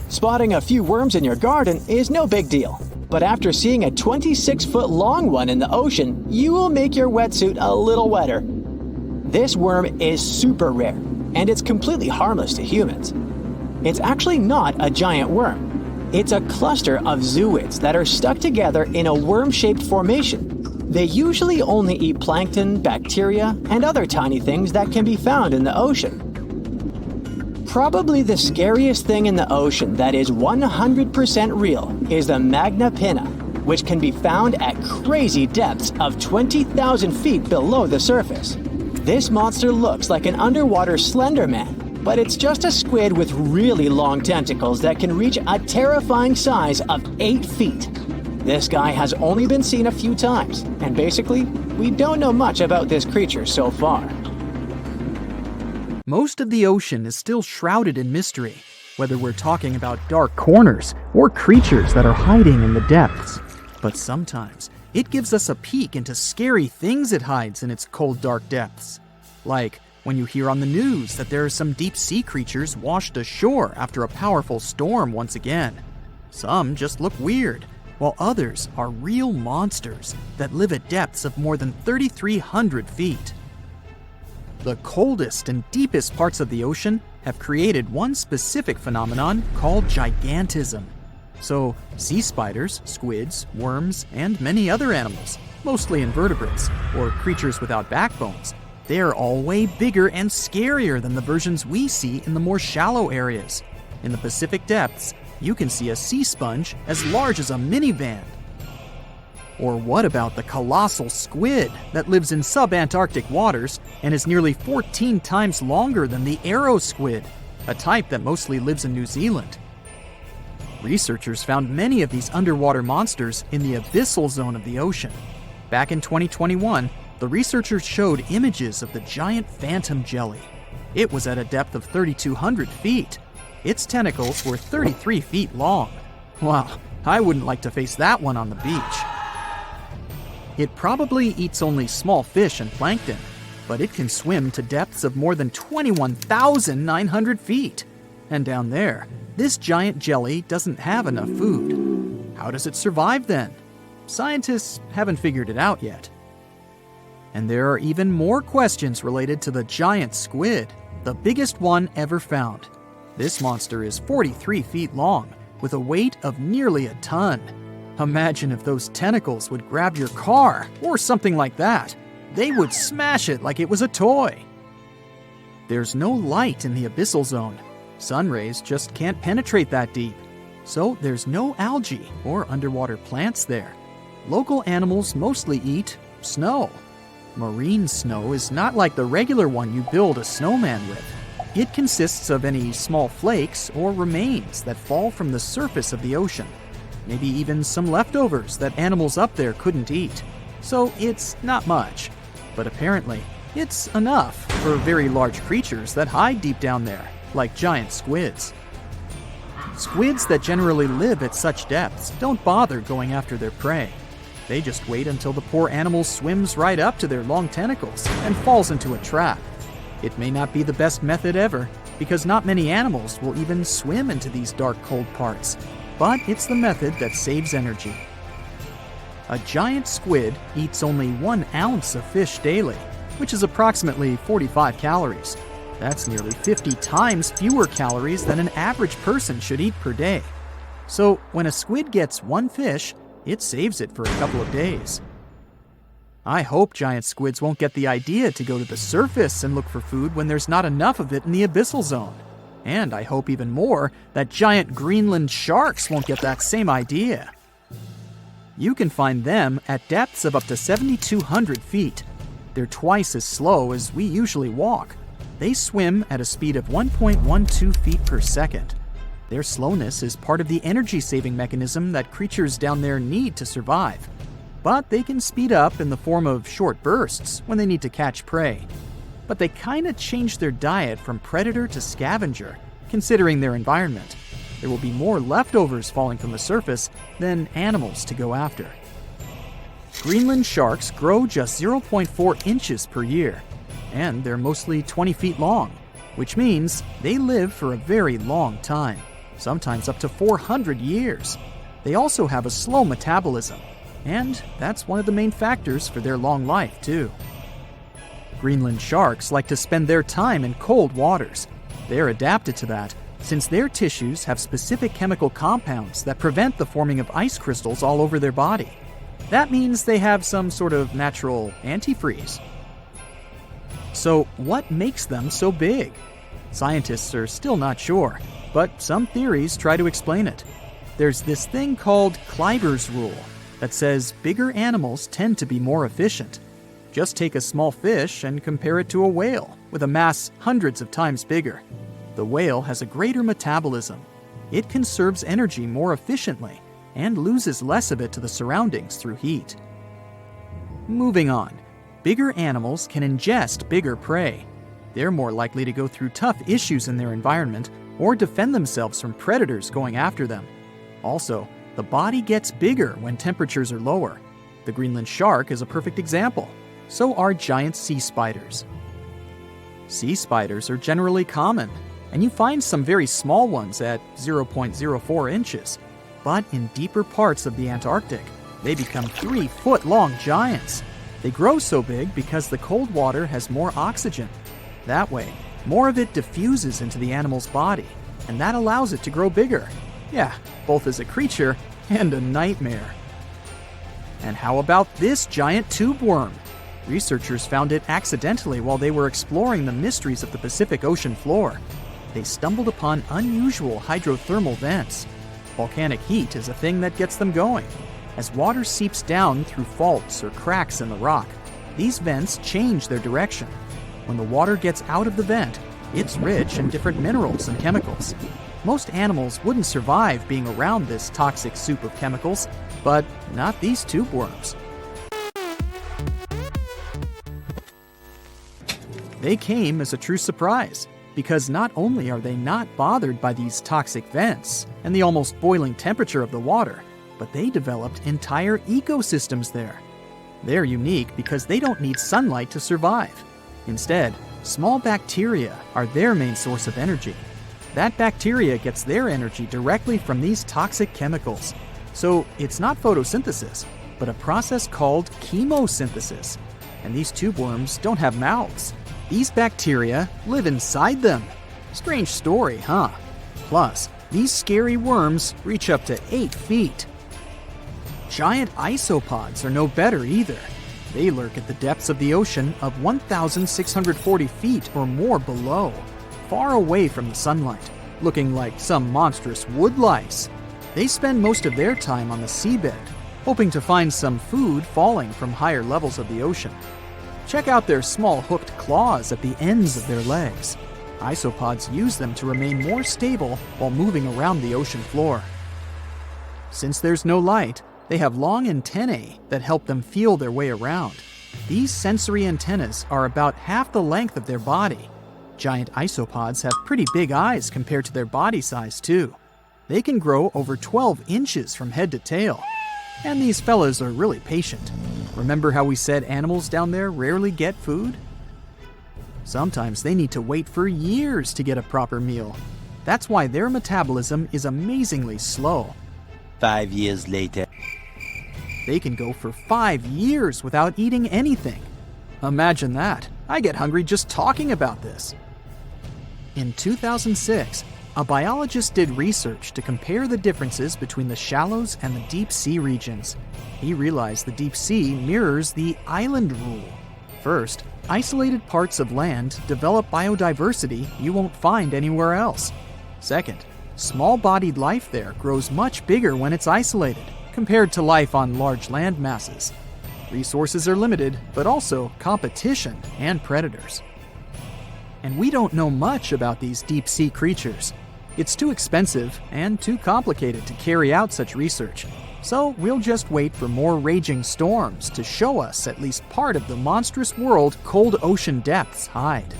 Spotting a few worms in your garden is no big deal, but after seeing a 26-foot-long one in the ocean, you will make your wetsuit a little wetter. This worm is super rare, and it's completely harmless to humans. It's actually not a giant worm. It's a cluster of zooids that are stuck together in a worm-shaped formation. They usually only eat plankton, bacteria, and other tiny things that can be found in the ocean. Probably the scariest thing in the ocean that is 100% real is the magna pinna, which can be found at crazy depths of 20,000 feet below the surface. This monster looks like an underwater Slender Man, but it's just a squid with really long tentacles that can reach a terrifying size of 8 feet. This guy has only been seen a few times, and basically, we don't know much about this creature so far. Most of the ocean is still shrouded in mystery, whether we're talking about dark corners or creatures that are hiding in the depths. But sometimes, it gives us a peek into scary things it hides in its cold, dark depths. Like when you hear on the news that there are some deep-sea creatures washed ashore after a powerful storm once again. Some just look weird, while others are real monsters that live at depths of more than 3,300 feet. The coldest and deepest parts of the ocean have created one specific phenomenon called gigantism. So, sea spiders, squids, worms, and many other animals, mostly invertebrates, or creatures without backbones, they're all way bigger and scarier than the versions we see in the more shallow areas. In the Pacific depths, you can see a sea sponge as large as a minivan. Or what about the colossal squid that lives in subantarctic waters and is nearly 14 times longer than the arrow squid, a type that mostly lives in New Zealand? Researchers found many of these underwater monsters in the abyssal zone of the ocean. Back in 2021, the researchers showed images of the giant phantom jelly. It was at a depth of 3,200 feet. Its tentacles were 33 feet long. Wow, I wouldn't like to face that one on the beach. It probably eats only small fish and plankton, but it can swim to depths of more than 21,900 feet. And down there, this giant jelly doesn't have enough food. How does it survive then? Scientists haven't figured it out yet. And there are even more questions related to the giant squid, the biggest one ever found. This monster is 43 feet long, with a weight of nearly a ton. Imagine if those tentacles would grab your car, or something like that. They would smash it like it was a toy. There's no light in the abyssal zone. Sun rays just can't penetrate that deep. So there's no algae or underwater plants there. Local animals mostly eat snow. Marine snow is not like the regular one you build a snowman with. It consists of any small flakes or remains that fall from the surface of the ocean. Maybe even some leftovers that animals up there couldn't eat. So it's not much. But apparently, it's enough for very large creatures that hide deep down there, like giant squids. Squids that generally live at such depths don't bother going after their prey. They just wait until the poor animal swims right up to their long tentacles and falls into a trap. It may not be the best method ever, because not many animals will even swim into these dark, cold parts. But it's the method that saves energy. A giant squid eats only 1 ounce of fish daily, which is approximately 45 calories. That's nearly 50 times fewer calories than an average person should eat per day. So when a squid gets 1 fish, it saves it for a couple of days. I hope giant squids won't get the idea to go to the surface and look for food when there's not enough of it in the abyssal zone. And I hope even more that giant Greenland sharks won't get that same idea. You can find them at depths of up to 7,200 feet. They're twice as slow as we usually walk. They swim at a speed of 1.12 feet per second. Their slowness is part of the energy-saving mechanism that creatures down there need to survive. But they can speed up in the form of short bursts when they need to catch prey. But they kinda change their diet from predator to scavenger, considering their environment. There will be more leftovers falling from the surface than animals to go after. Greenland sharks grow just 0.4 inches per year, and they're mostly 20 feet long, which means they live for a very long time, sometimes up to 400 years. They also have a slow metabolism, and that's one of the main factors for their long life, too. Greenland sharks like to spend their time in cold waters. They're adapted to that, since their tissues have specific chemical compounds that prevent the forming of ice crystals all over their body. That means they have some sort of natural antifreeze. So what makes them so big? Scientists are still not sure, but some theories try to explain it. There's this thing called Kleiber's rule that says bigger animals tend to be more efficient. Just take a small fish and compare it to a whale with a mass hundreds of times bigger. The whale has a greater metabolism. It conserves energy more efficiently and loses less of it to the surroundings through heat. Moving on, bigger animals can ingest bigger prey. They're more likely to go through tough issues in their environment or defend themselves from predators going after them. Also, the body gets bigger when temperatures are lower. The Greenland shark is a perfect example. So are giant sea spiders. Sea spiders are generally common, and you find some very small ones at 0.04 inches. But in deeper parts of the Antarctic, they become 3-foot-long giants. They grow so big because the cold water has more oxygen. That way, more of it diffuses into the animal's body, and that allows it to grow bigger. Yeah, both as a creature and a nightmare. And how about this giant tube worm? Researchers found it accidentally while they were exploring the mysteries of the Pacific Ocean floor. They stumbled upon unusual hydrothermal vents. Volcanic heat is a thing that gets them going. As water seeps down through faults or cracks in the rock, these vents change their direction. When the water gets out of the vent, it's rich in different minerals and chemicals. Most animals wouldn't survive being around this toxic soup of chemicals, but not these tube worms. They came as a true surprise, because not only are they not bothered by these toxic vents and the almost boiling temperature of the water, but they developed entire ecosystems there. They're unique because they don't need sunlight to survive. Instead, small bacteria are their main source of energy. That bacteria gets their energy directly from these toxic chemicals. So it's not photosynthesis, but a process called chemosynthesis. And these tube worms don't have mouths. These bacteria live inside them. Strange story, huh? Plus, these scary worms reach up to 8 feet. Giant isopods are no better either. They lurk at the depths of the ocean of 1,640 feet or more below, far away from the sunlight, looking like some monstrous wood lice. They spend most of their time on the seabed, hoping to find some food falling from higher levels of the ocean. Check out their small hooked claws at the ends of their legs. Isopods use them to remain more stable while moving around the ocean floor. Since there's no light, they have long antennae that help them feel their way around. These sensory antennas are about half the length of their body. Giant isopods have pretty big eyes compared to their body size, too. They can grow over 12 inches from head to tail. And these fellas are really patient. Remember how we said animals down there rarely get food? Sometimes they need to wait for years to get a proper meal. That's why their metabolism is amazingly slow. 5 years later. They can go for 5 years without eating anything. Imagine that. I get hungry just talking about this. In 2006, a biologist did research to compare the differences between the shallows and the deep sea regions. He realized the deep sea mirrors the island rule. First, isolated parts of land develop biodiversity you won't find anywhere else. Second, small-bodied life there grows much bigger when it's isolated, compared to life on large land masses. Resources are limited, but also competition and predators. And we don't know much about these deep-sea creatures. It's too expensive and too complicated to carry out such research. So we'll just wait for more raging storms to show us at least part of the monstrous world cold ocean depths hide.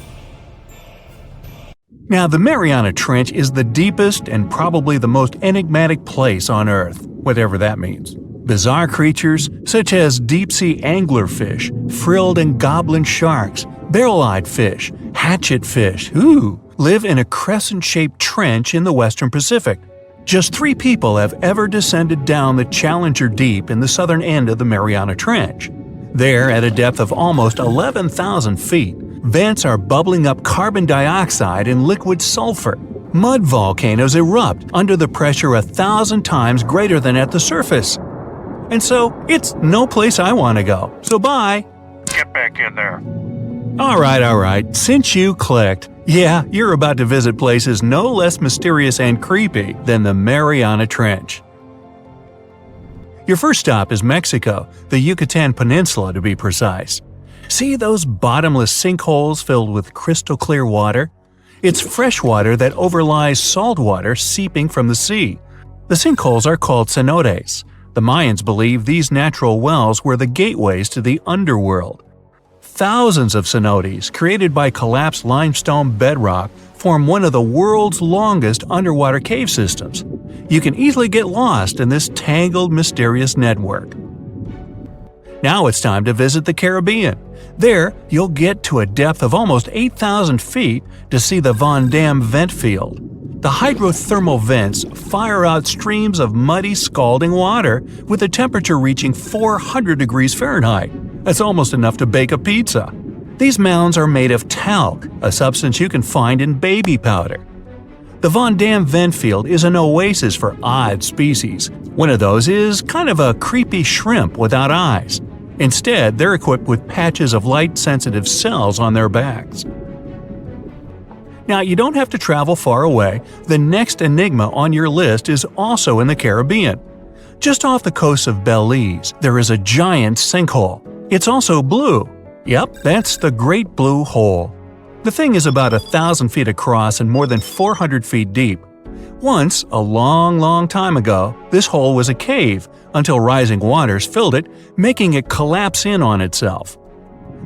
Now, the Mariana Trench is the deepest and probably the most enigmatic place on Earth, whatever that means. Bizarre creatures such as deep-sea anglerfish, frilled and goblin sharks, barrel-eyed fish, hatchetfish, live in a crescent-shaped trench in the western Pacific. Just 3 people have ever descended down the Challenger Deep in the southern end of the Mariana Trench. There, at a depth of almost 11,000 feet, vents are bubbling up carbon dioxide and liquid sulfur. Mud volcanoes erupt under the pressure 1,000 times greater than at the surface. And so, it's no place I want to go. So bye! Get back in there. Alright, since you clicked, yeah, you're about to visit places no less mysterious and creepy than the Mariana Trench. Your first stop is Mexico, the Yucatan Peninsula to be precise. See those bottomless sinkholes filled with crystal clear water? It's fresh water that overlies salt water seeping from the sea. The sinkholes are called cenotes. The Mayans believed these natural wells were the gateways to the underworld. Thousands of cenotes, created by collapsed limestone bedrock, form one of the world's longest underwater cave systems. You can easily get lost in this tangled, mysterious network. Now it's time to visit the Caribbean. There, you'll get to a depth of almost 8,000 feet to see the Von Dam vent field. The hydrothermal vents fire out streams of muddy, scalding water, with a temperature reaching 400 degrees Fahrenheit. That's almost enough to bake a pizza. These mounds are made of talc, a substance you can find in baby powder. The Von Dam vent field is an oasis for odd species. One of those is kind of a creepy shrimp without eyes. Instead, they're equipped with patches of light-sensitive cells on their backs. Now, you don't have to travel far away. The next enigma on your list is also in the Caribbean. Just off the coast of Belize, there is a giant sinkhole. It's also blue. Yep, that's the Great Blue Hole. The thing is about 1,000 feet across and more than 400 feet deep. Once, a long time ago, this hole was a cave until rising waters filled it, making it collapse in on itself.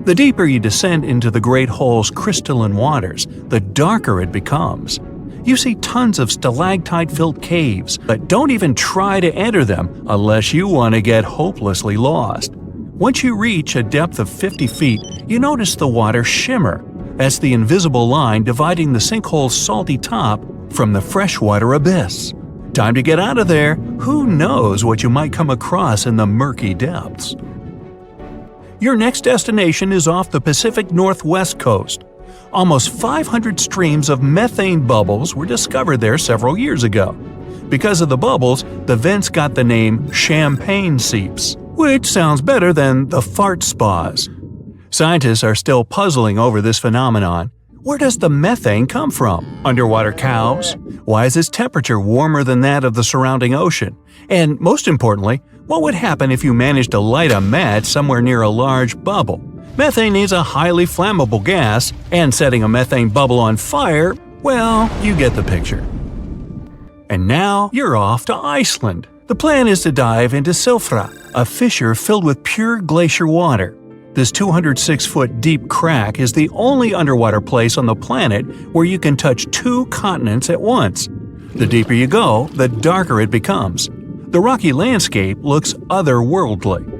The deeper you descend into the Great Hole's crystalline waters, the darker it becomes. You see tons of stalactite-filled caves, but don't even try to enter them unless you want to get hopelessly lost. Once you reach a depth of 50 feet, you notice the water shimmer. That's the invisible line dividing the sinkhole's salty top from the freshwater abyss. Time to get out of there. Who knows what you might come across in the murky depths? Your next destination is off the Pacific Northwest coast. Almost 500 streams of methane bubbles were discovered there several years ago. Because of the bubbles, the vents got the name champagne seeps, which sounds better than the fart spas. Scientists are still puzzling over this phenomenon. Where does the methane come from? Underwater cows? Why is its temperature warmer than that of the surrounding ocean? And most importantly, what would happen if you managed to light a match somewhere near a large bubble? Methane is a highly flammable gas, and setting a methane bubble on fire, well, you get the picture. And now you're off to Iceland. The plan is to dive into Silfra, a fissure filled with pure glacier water. This 206-foot deep crack is the only underwater place on the planet where you can touch 2 continents at once. The deeper you go, the darker it becomes. The rocky landscape looks otherworldly.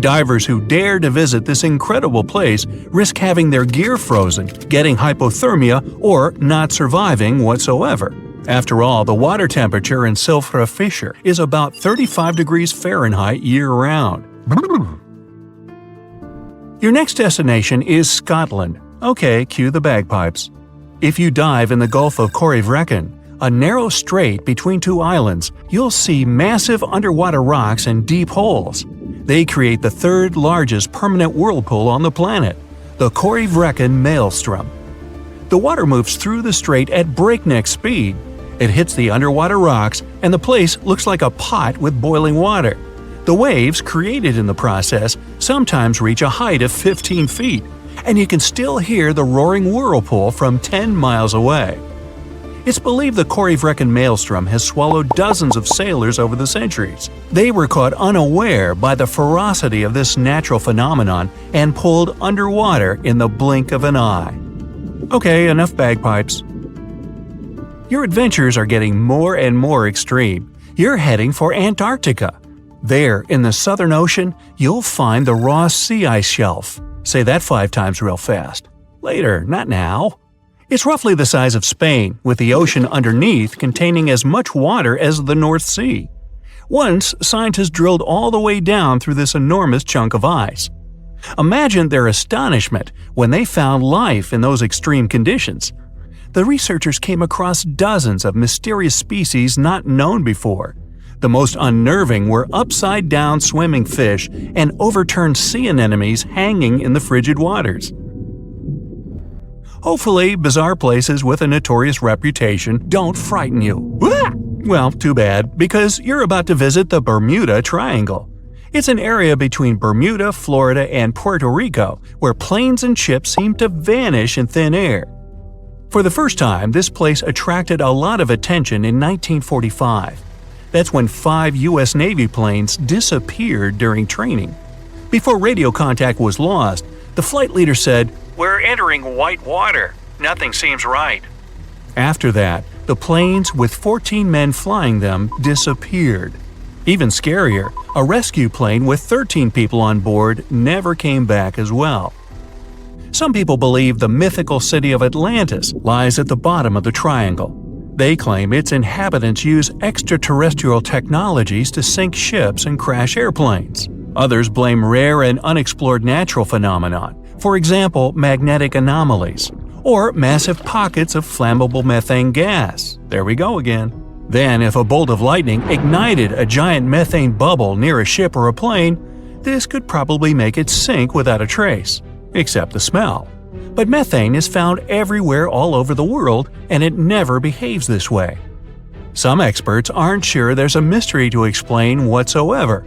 Divers who dare to visit this incredible place risk having their gear frozen, getting hypothermia, or not surviving whatsoever. After all, the water temperature in Silfra Fissure is about 35 degrees Fahrenheit year-round. Your next destination is Scotland. Okay, cue the bagpipes. If you dive in the Gulf of Korivrekan, a narrow strait between 2 islands, you'll see massive underwater rocks and deep holes. They create the 3rd largest permanent whirlpool on the planet, the Korivrekan Maelstrom. The water moves through the strait at breakneck speed. It hits the underwater rocks, and the place looks like a pot with boiling water. The waves created in the process sometimes reach a height of 15 feet, and you can still hear the roaring whirlpool from 10 miles away. It's believed the Korivrekan Maelstrom has swallowed dozens of sailors over the centuries. They were caught unaware by the ferocity of this natural phenomenon and pulled underwater in the blink of an eye. Okay, enough bagpipes. Your adventures are getting more and more extreme. You're heading for Antarctica. There, in the Southern Ocean, you'll find the Ross Sea Ice Shelf. Say that 5 times real fast. Later, not now. It's roughly the size of Spain, with the ocean underneath containing as much water as the North Sea. Once, scientists drilled all the way down through this enormous chunk of ice. Imagine their astonishment when they found life in those extreme conditions. The researchers came across dozens of mysterious species not known before. The most unnerving were upside-down swimming fish and overturned sea anemones hanging in the frigid waters. Hopefully, bizarre places with a notorious reputation don't frighten you. Well, too bad, because you're about to visit the Bermuda Triangle. It's an area between Bermuda, Florida, and Puerto Rico where planes and ships seem to vanish in thin air. For the first time, this place attracted a lot of attention in 1945. That's when 5 U.S. Navy planes disappeared during training. Before radio contact was lost, the flight leader said, "We're entering white water. Nothing seems right." After that, the planes with 14 men flying them disappeared. Even scarier, a rescue plane with 13 people on board never came back as well. Some people believe the mythical city of Atlantis lies at the bottom of the triangle. They claim its inhabitants use extraterrestrial technologies to sink ships and crash airplanes. Others blame rare and unexplored natural phenomena, for example, magnetic anomalies, or massive pockets of flammable methane gas. There we go again. Then, if a bolt of lightning ignited a giant methane bubble near a ship or a plane, this could probably make it sink without a trace, except the smell. But methane is found everywhere all over the world, and it never behaves this way. Some experts aren't sure there's a mystery to explain whatsoever.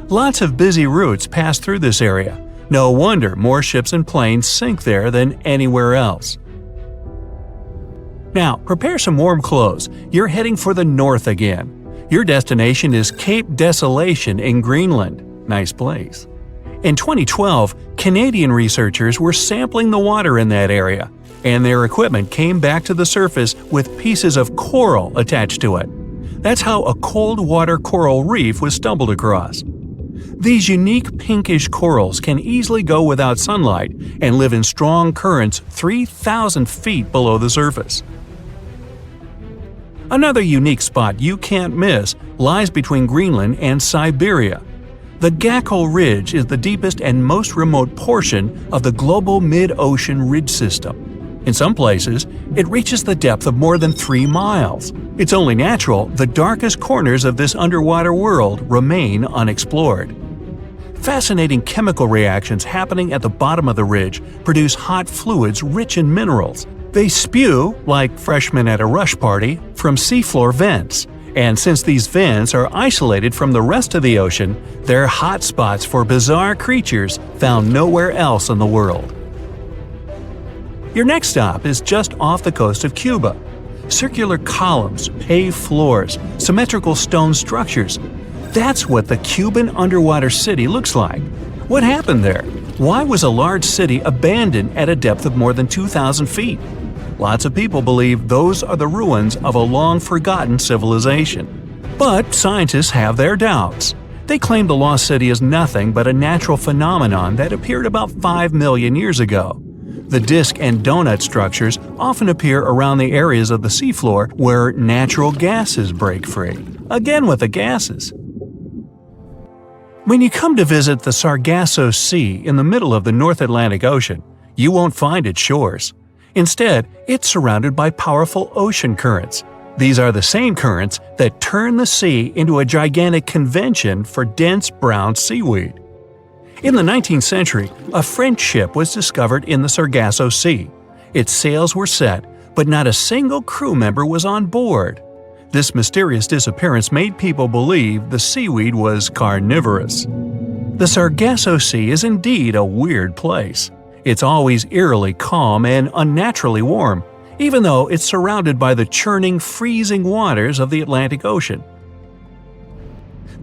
Lots of busy routes pass through this area. No wonder more ships and planes sink there than anywhere else. Now, prepare some warm clothes. You're heading for the north again. Your destination is Cape Desolation in Greenland. Nice place. In 2012, Canadian researchers were sampling the water in that area, and their equipment came back to the surface with pieces of coral attached to it. That's how a cold water coral reef was stumbled across. These unique pinkish corals can easily go without sunlight and live in strong currents 3,000 feet below the surface. Another unique spot you can't miss lies between Greenland and Siberia. The Gakko Ridge is the deepest and most remote portion of the global mid-ocean ridge system. In some places, it reaches the depth of more than 3 miles. It's only natural the darkest corners of this underwater world remain unexplored. Fascinating chemical reactions happening at the bottom of the ridge produce hot fluids rich in minerals. They spew, like freshmen at a rush party, from seafloor vents. And since these vents are isolated from the rest of the ocean, they're hot spots for bizarre creatures found nowhere else in the world. Your next stop is just off the coast of Cuba. Circular columns, paved floors, symmetrical stone structures. That's what the Cuban underwater city looks like. What happened there? Why was a large city abandoned at a depth of more than 2,000 feet? Lots of people believe those are the ruins of a long-forgotten civilization. But scientists have their doubts. They claim the lost city is nothing but a natural phenomenon that appeared about 5 million years ago. The disc and donut structures often appear around the areas of the seafloor where natural gases break free. Again with the gases. When you come to visit the Sargasso Sea in the middle of the North Atlantic Ocean, you won't find its shores. Instead, it's surrounded by powerful ocean currents. These are the same currents that turn the sea into a gigantic convention for dense brown seaweed. In the 19th century, a French ship was discovered in the Sargasso Sea. Its sails were set, but not a single crew member was on board. This mysterious disappearance made people believe the seaweed was carnivorous. The Sargasso Sea is indeed a weird place. It's always eerily calm and unnaturally warm, even though it's surrounded by the churning, freezing waters of the Atlantic Ocean.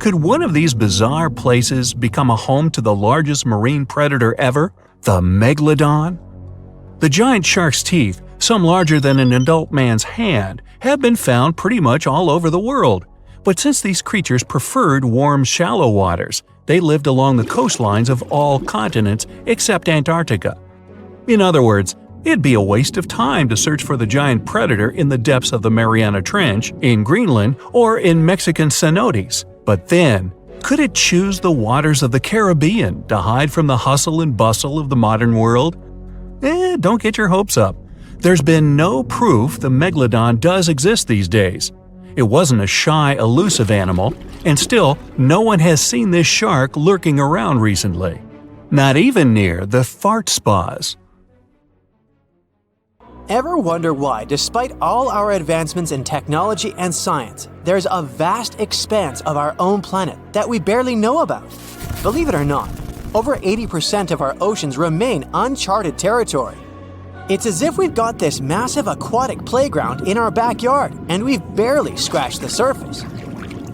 Could one of these bizarre places become a home to the largest marine predator ever, the megalodon? The giant shark's teeth, some larger than an adult man's hand, have been found pretty much all over the world. But since these creatures preferred warm, shallow waters, they lived along the coastlines of all continents except Antarctica. In other words, it'd be a waste of time to search for the giant predator in the depths of the Mariana Trench, in Greenland, or in Mexican cenotes. But then, could it choose the waters of the Caribbean to hide from the hustle and bustle of the modern world? Don't get your hopes up. There's been no proof the megalodon does exist these days. It wasn't a shy, elusive animal, and still, no one has seen this shark lurking around recently. Not even near the fart spas. Ever wonder why, despite all our advancements in technology and science, there's a vast expanse of our own planet that we barely know about? Believe it or not, over 80% of our oceans remain uncharted territory. It's as if we've got this massive aquatic playground in our backyard, and we've barely scratched the surface.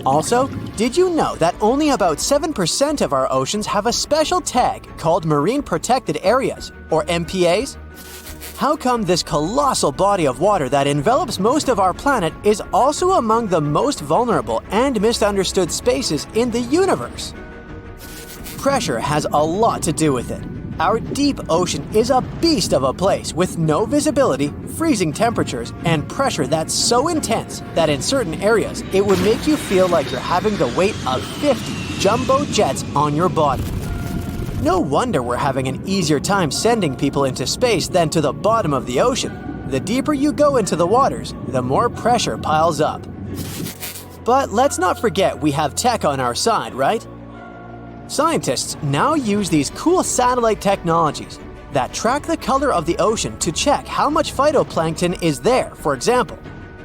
Also, did you know that only about 7% of our oceans have a special tag called Marine Protected Areas, or MPAs? How come this colossal body of water that envelops most of our planet is also among the most vulnerable and misunderstood spaces in the universe? Pressure has a lot to do with it. Our deep ocean is a beast of a place with no visibility, freezing temperatures, and pressure that's so intense that in certain areas it would make you feel like you're having the weight of 50 jumbo jets on your body. No wonder we're having an easier time sending people into space than to the bottom of the ocean. The deeper you go into the waters, the more pressure piles up. But let's not forget we have tech on our side, right? Scientists now use these cool satellite technologies that track the color of the ocean to check how much phytoplankton is there, for example.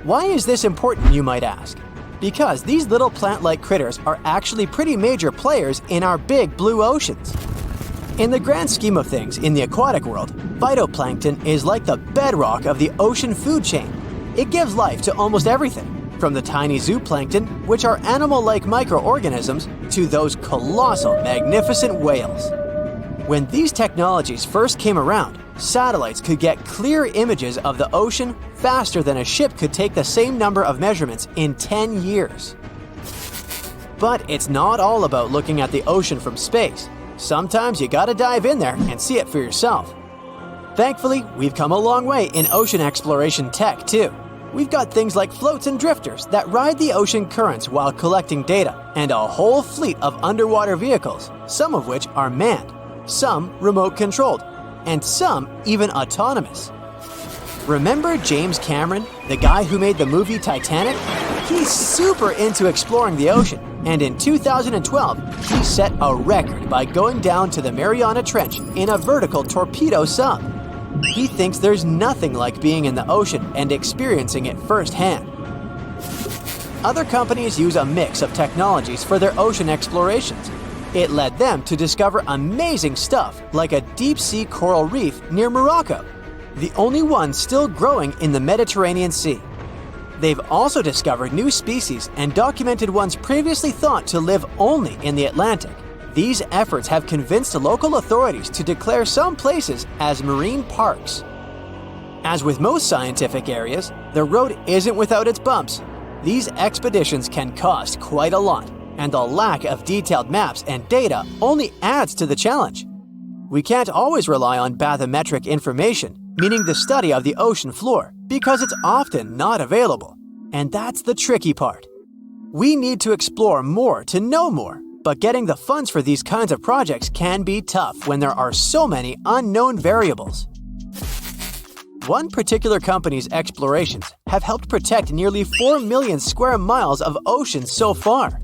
Why is this important, you might ask? Because these little plant-like critters are actually pretty major players in our big blue oceans. In the grand scheme of things in the aquatic world, phytoplankton is like the bedrock of the ocean food chain. It gives life to almost everything, from the tiny zooplankton, which are animal-like microorganisms, to those colossal, magnificent whales. When these technologies first came around, satellites could get clear images of the ocean faster than a ship could take the same number of measurements in 10 years. But it's not all about looking at the ocean from space. Sometimes you gotta dive in there and see it for yourself. Thankfully, we've come a long way in ocean exploration tech too. We've got things like floats and drifters that ride the ocean currents while collecting data, and a whole fleet of underwater vehicles, some of which are manned, some remote-controlled, and some even autonomous. Remember James Cameron, the guy who made the movie Titanic? He's super into exploring the ocean, and in 2012, he set a record by going down to the Mariana Trench in a vertical torpedo sub. He thinks there's nothing like being in the ocean and experiencing it firsthand. Other companies use a mix of technologies for their ocean explorations. It led them to discover amazing stuff like a deep-sea coral reef near Morocco, the only one still growing in the Mediterranean Sea. They've also discovered new species and documented ones previously thought to live only in the Atlantic. These efforts have convinced local authorities to declare some places as marine parks. As with most scientific areas, the road isn't without its bumps. These expeditions can cost quite a lot, and the lack of detailed maps and data only adds to the challenge. We can't always rely on bathymetric information, meaning the study of the ocean floor, because it's often not available. And that's the tricky part. We need to explore more to know more, but getting the funds for these kinds of projects can be tough when there are so many unknown variables. One particular company's explorations have helped protect nearly 4 million square miles of ocean so far.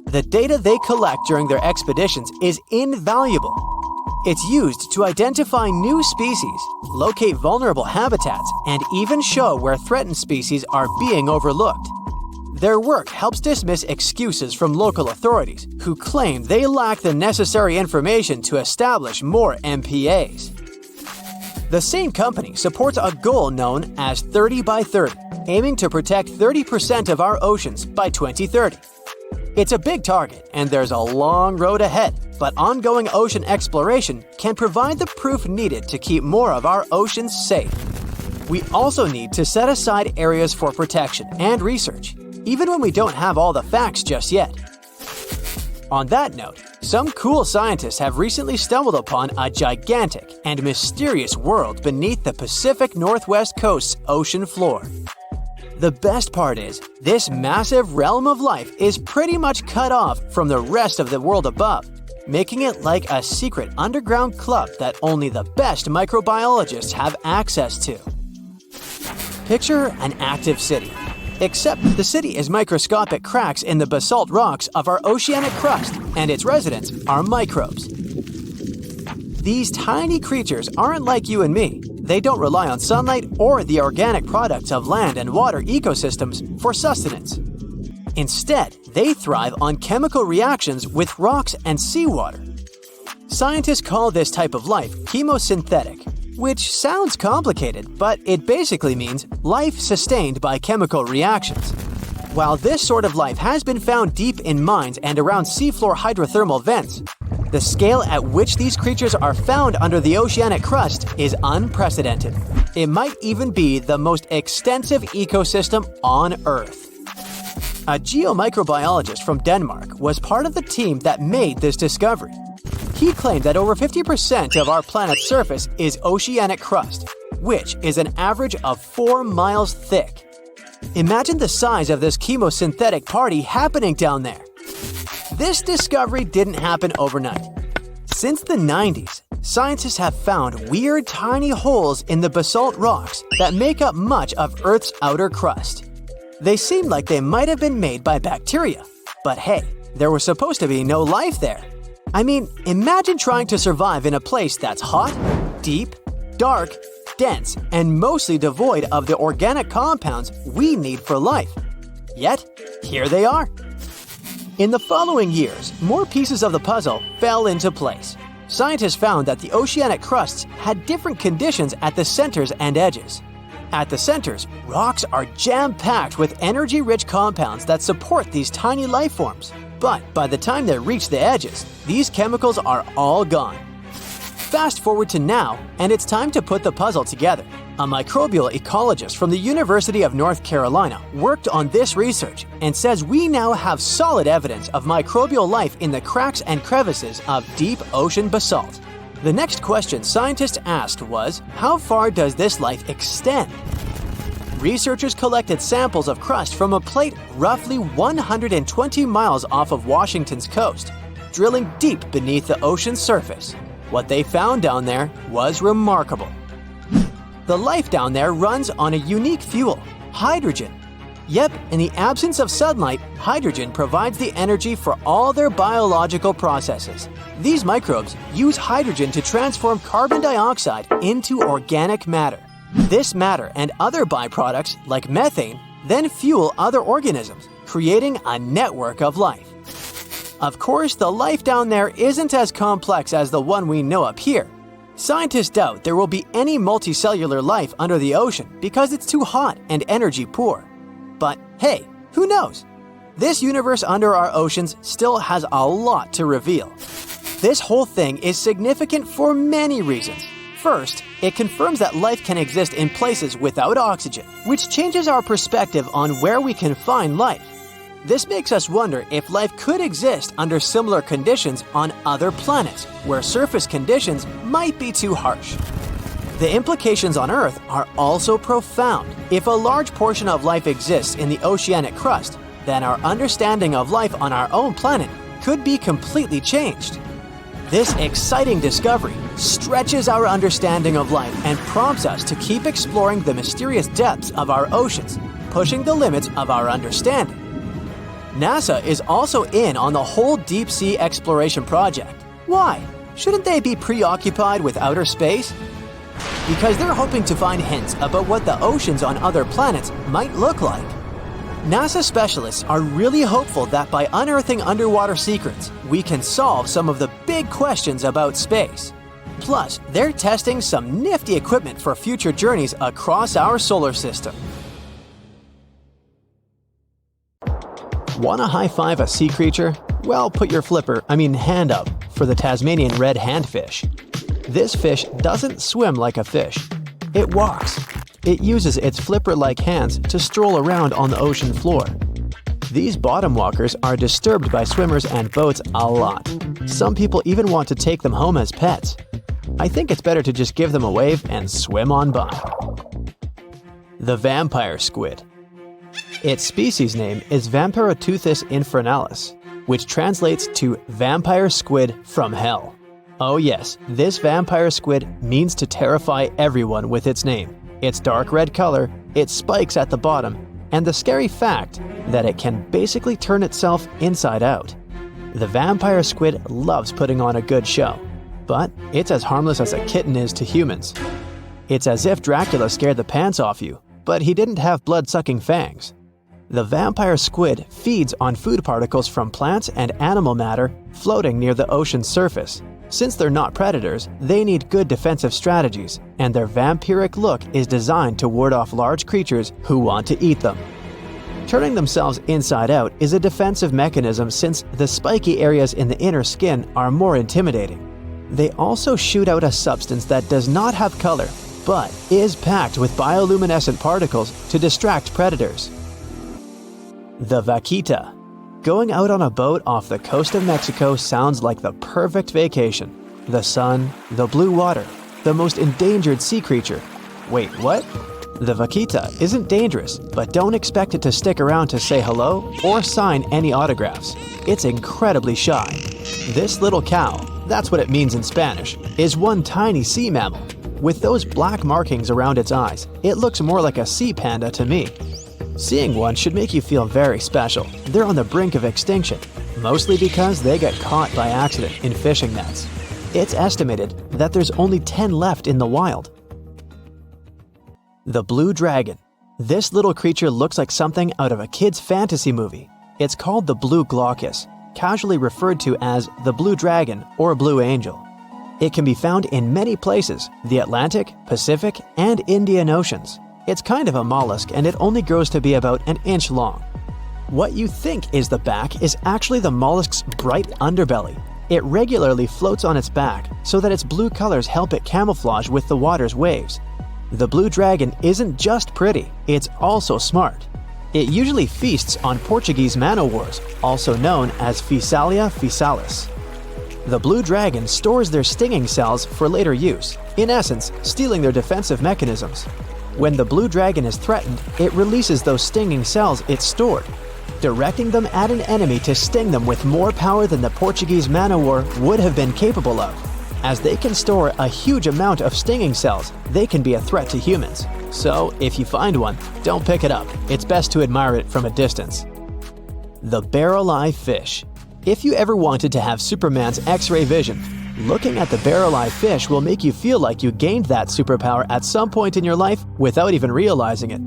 The data they collect during their expeditions is invaluable. It's used to identify new species, locate vulnerable habitats, and even show where threatened species are being overlooked. Their work helps dismiss excuses from local authorities who claim they lack the necessary information to establish more MPAs. The same company supports a goal known as 30 by 30, aiming to protect 30% of our oceans by 2030. It's a big target, and there's a long road ahead, but ongoing ocean exploration can provide the proof needed to keep more of our oceans safe. We also need to set aside areas for protection and research, even when we don't have all the facts just yet. On that note, some cool scientists have recently stumbled upon a gigantic and mysterious world beneath the Pacific Northwest coast's ocean floor. The best part is, this massive realm of life is pretty much cut off from the rest of the world above, making it like a secret underground club that only the best microbiologists have access to. Picture an active city, except the city is microscopic cracks in the basalt rocks of our oceanic crust, and its residents are microbes. These tiny creatures aren't like you and me. They don't rely on sunlight or the organic products of land and water ecosystems for sustenance. Instead, they thrive on chemical reactions with rocks and seawater. Scientists call this type of life chemosynthetic, which sounds complicated, but it basically means life sustained by chemical reactions. While this sort of life has been found deep in mines and around seafloor hydrothermal vents, the scale at which these creatures are found under the oceanic crust is unprecedented. It might even be the most extensive ecosystem on Earth. A geomicrobiologist from Denmark was part of the team that made this discovery. He claimed that over 50% of our planet's surface is oceanic crust, which is an average of 4 miles thick. Imagine the size of this chemosynthetic party happening down there. This discovery didn't happen overnight. Since the 90s, scientists have found weird tiny holes in the basalt rocks that make up much of Earth's outer crust. They seem like they might have been made by bacteria, but hey, there was supposed to be no life there. I mean, imagine trying to survive in a place that's hot, deep, dark, dense, and mostly devoid of the organic compounds we need for life. Yet, here they are. In the following years, more pieces of the puzzle fell into place. Scientists found that the oceanic crusts had different conditions at the centers and edges. At the centers, rocks are jam-packed with energy-rich compounds that support these tiny life forms. But by the time they reach the edges, these chemicals are all gone. Fast forward to now, and it's time to put the puzzle together. A microbial ecologist from the University of North Carolina worked on this research and says we now have solid evidence of microbial life in the cracks and crevices of deep ocean basalt. The next question scientists asked was, how far does this life extend? Researchers collected samples of crust from a plate roughly 120 miles off of Washington's coast, drilling deep beneath the ocean's surface. What they found down there was remarkable. The life down there runs on a unique fuel, hydrogen. Yep, in the absence of sunlight, hydrogen provides the energy for all their biological processes. These microbes use hydrogen to transform carbon dioxide into organic matter. This matter and other byproducts, like methane, then fuel other organisms, creating a network of life. Of course, the life down there isn't as complex as the one we know up here. Scientists doubt there will be any multicellular life under the ocean because it's too hot and energy poor. But hey, who knows? This universe under our oceans still has a lot to reveal. This whole thing is significant for many reasons. First, it confirms that life can exist in places without oxygen, which changes our perspective on where we can find life. This makes us wonder if life could exist under similar conditions on other planets, where surface conditions might be too harsh. The implications on Earth are also profound. If a large portion of life exists in the oceanic crust, then our understanding of life on our own planet could be completely changed. This exciting discovery stretches our understanding of life and prompts us to keep exploring the mysterious depths of our oceans, pushing the limits of our understanding. NASA is also in on the whole deep sea exploration project. Why? Shouldn't they be preoccupied with outer space? Because they're hoping to find hints about what the oceans on other planets might look like. NASA specialists are really hopeful that by unearthing underwater secrets, we can solve some of the big questions about space. Plus, they're testing some nifty equipment for future journeys across our solar system. Want to high-five a sea creature? Well, put your hand up for the Tasmanian red handfish. This fish doesn't swim like a fish. It walks. It uses its flipper-like hands to stroll around on the ocean floor. These bottom walkers are disturbed by swimmers and boats a lot. Some people even want to take them home as pets. I think it's better to just give them a wave and swim on by. The vampire squid. Its species name is Vampiroteuthis infernalis, which translates to vampire squid from hell. Oh yes, this vampire squid means to terrify everyone with its name, its dark red color, its spikes at the bottom, and the scary fact that it can basically turn itself inside out. The vampire squid loves putting on a good show, but it's as harmless as a kitten is to humans. It's as if Dracula scared the pants off you, but he didn't have blood-sucking fangs. The vampire squid feeds on food particles from plants and animal matter floating near the ocean's surface. Since they're not predators, they need good defensive strategies, and their vampiric look is designed to ward off large creatures who want to eat them. Turning themselves inside out is a defensive mechanism since the spiky areas in the inner skin are more intimidating. They also shoot out a substance that does not have color, but is packed with bioluminescent particles to distract predators. The vaquita. Going out on a boat off the coast of Mexico sounds like the perfect vacation. The sun, the blue water, the most endangered sea creature. Wait, what? The vaquita isn't dangerous, but don't expect it to stick around to say hello or sign any autographs. It's incredibly shy. This little cow, that's what it means in Spanish, is one tiny sea mammal. With those black markings around its eyes, it looks more like a sea panda to me. Seeing one should make you feel very special. They're on the brink of extinction, mostly because they get caught by accident in fishing nets. It's estimated that there's only 10 left in the wild. The blue dragon. This little creature looks like something out of a kid's fantasy movie. It's called the blue glaucus, casually referred to as the blue dragon or blue angel. It can be found in many places, the Atlantic, Pacific, and Indian Oceans. It's kind of a mollusk and it only grows to be about an inch long. What you think is the back is actually the mollusk's bright underbelly. It regularly floats on its back so that its blue colors help it camouflage with the water's waves. The blue dragon isn't just pretty, it's also smart. It usually feasts on Portuguese man-o'-wars, also known as Physalia physalis. The blue dragon stores their stinging cells for later use, in essence, stealing their defensive mechanisms. When the blue dragon is threatened, it releases those stinging cells it stored, directing them at an enemy to sting them with more power than the Portuguese man-o'-war would have been capable of. As they can store a huge amount of stinging cells, they can be a threat to humans. So, if you find one, don't pick it up. It's best to admire it from a distance. The barrel-eye fish. If you ever wanted to have Superman's X-ray vision, looking at the barrel-eye fish will make you feel like you gained that superpower at some point in your life without even realizing it.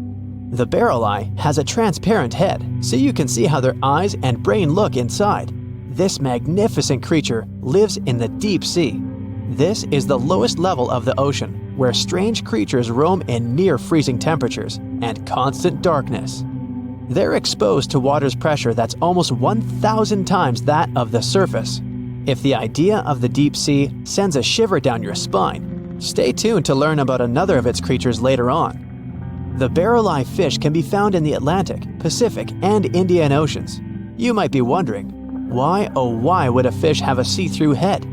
The barrel eye has a transparent head, so you can see how their eyes and brain look inside. This magnificent creature lives in the deep sea. This is the lowest level of the ocean, where strange creatures roam in near-freezing temperatures and constant darkness. They're exposed to water's pressure that's almost 1,000 times that of the surface. If the idea of the deep sea sends a shiver down your spine, stay tuned to learn about another of its creatures later on. The barrel-eye fish can be found in the Atlantic, Pacific, and Indian Oceans. You might be wondering, why oh why would a fish have a see-through head?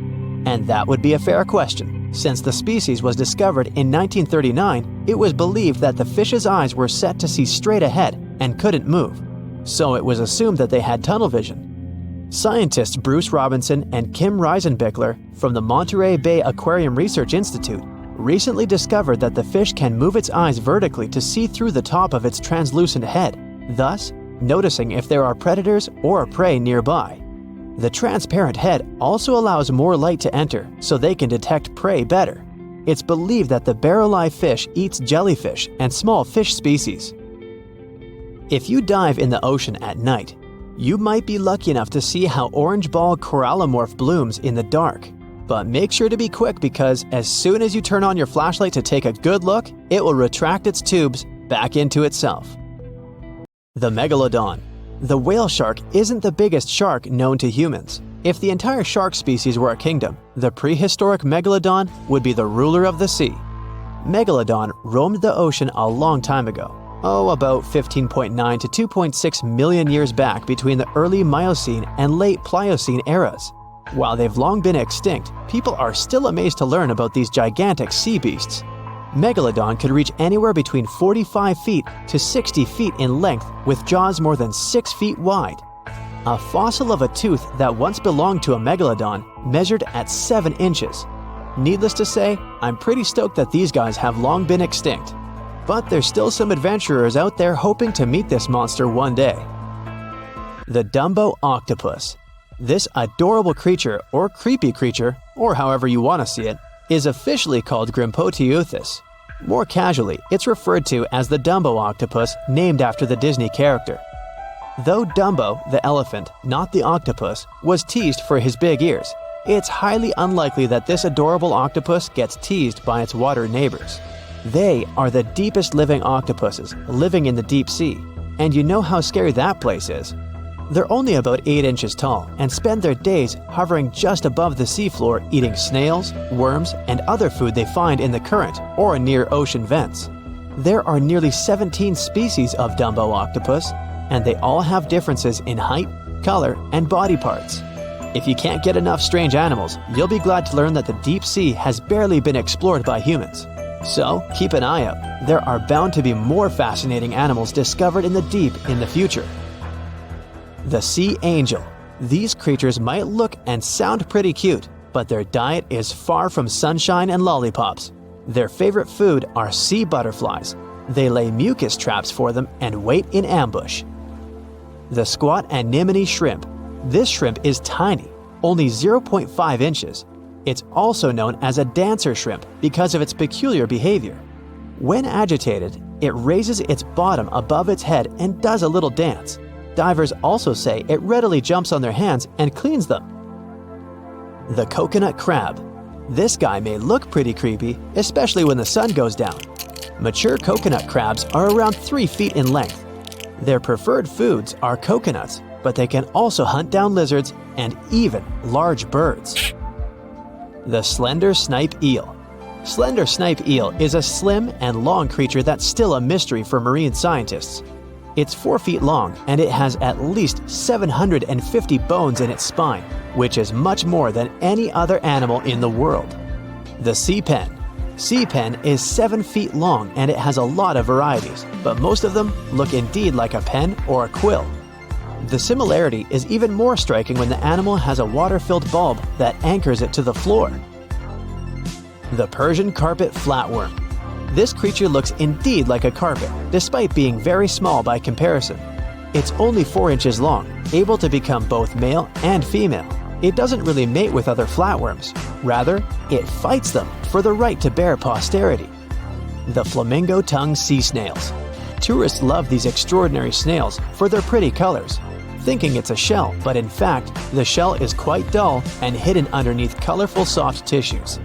And that would be a fair question. Since the species was discovered in 1939, it was believed that the fish's eyes were set to see straight ahead and couldn't move. So it was assumed that they had tunnel vision. Scientists Bruce Robinson and Kim Reisenbichler from the Monterey Bay Aquarium Research Institute recently discovered that the fish can move its eyes vertically to see through the top of its translucent head, thus noticing if there are predators or prey nearby. The transparent head also allows more light to enter so they can detect prey better. It's believed that the barrel-eye fish eats jellyfish and small fish species. If you dive in the ocean at night, you might be lucky enough to see how orange ball corallimorph blooms in the dark. But make sure to be quick because as soon as you turn on your flashlight to take a good look, it will retract its tubes back into itself. The megalodon. The whale shark isn't the biggest shark known to humans. If the entire shark species were a kingdom, the prehistoric megalodon would be the ruler of the sea. Megalodon roamed the ocean a long time ago. About 15.9 to 2.6 million years back between the early Miocene and late Pliocene eras. While they've long been extinct, people are still amazed to learn about these gigantic sea beasts. Megalodon could reach anywhere between 45 feet to 60 feet in length with jaws more than 6 feet wide. A fossil of a tooth that once belonged to a megalodon measured at 7 inches. Needless to say, I'm pretty stoked that these guys have long been extinct. But there's still some adventurers out there hoping to meet this monster one day. The Dumbo octopus. This adorable creature, or creepy creature, or however you want to see it, is officially called Grimpoteuthis. More casually, it's referred to as the Dumbo octopus, named after the Disney character. Though Dumbo, the elephant, not the octopus, was teased for his big ears, it's highly unlikely that this adorable octopus gets teased by its water neighbors. They are the deepest living octopuses, living in the deep sea, and you know how scary that place is. They're only about 8 inches tall and spend their days hovering just above the seafloor eating snails, worms, and other food they find in the current or near ocean vents. There are nearly 17 species of Dumbo octopus, and they all have differences in height, color, and body parts. If you can't get enough strange animals, you'll be glad to learn that the deep sea has barely been explored by humans. So keep an eye out. There are bound to be more fascinating animals discovered in the deep in the future. The sea angel. These creatures might look and sound pretty cute, but their diet is far from sunshine and lollipops. Their favorite food are sea butterflies. They lay mucus traps for them and wait in ambush. The squat anemone shrimp. This shrimp is tiny, only 0.5 inches. It's also known as a dancer shrimp because of its peculiar behavior. When agitated, it raises its bottom above its head and does a little dance. Divers also say it readily jumps on their hands and cleans them. The coconut crab. This guy may look pretty creepy, especially when the sun goes down. Mature coconut crabs are around 3 feet in length. Their preferred foods are coconuts, but they can also hunt down lizards and even large birds. The slender snipe eel. Slender snipe eel is a slim and long creature that's still a mystery for marine scientists. It's 4 feet long and it has at least 750 bones in its spine, which is much more than any other animal in the world. The sea pen. Sea pen is 7 feet long and it has a lot of varieties, but most of them look indeed like a pen or a quill. The similarity is even more striking when the animal has a water-filled bulb that anchors it to the floor. The Persian carpet flatworm. This creature looks indeed like a carpet, despite being very small by comparison. It's only 4 inches long, able to become both male and female. It doesn't really mate with other flatworms. Rather, it fights them for the right to bear posterity. The flamingo-tongued sea snails. Tourists love these extraordinary snails for their pretty colors, thinking it's a shell, but in fact, the shell is quite dull and hidden underneath colorful soft tissues.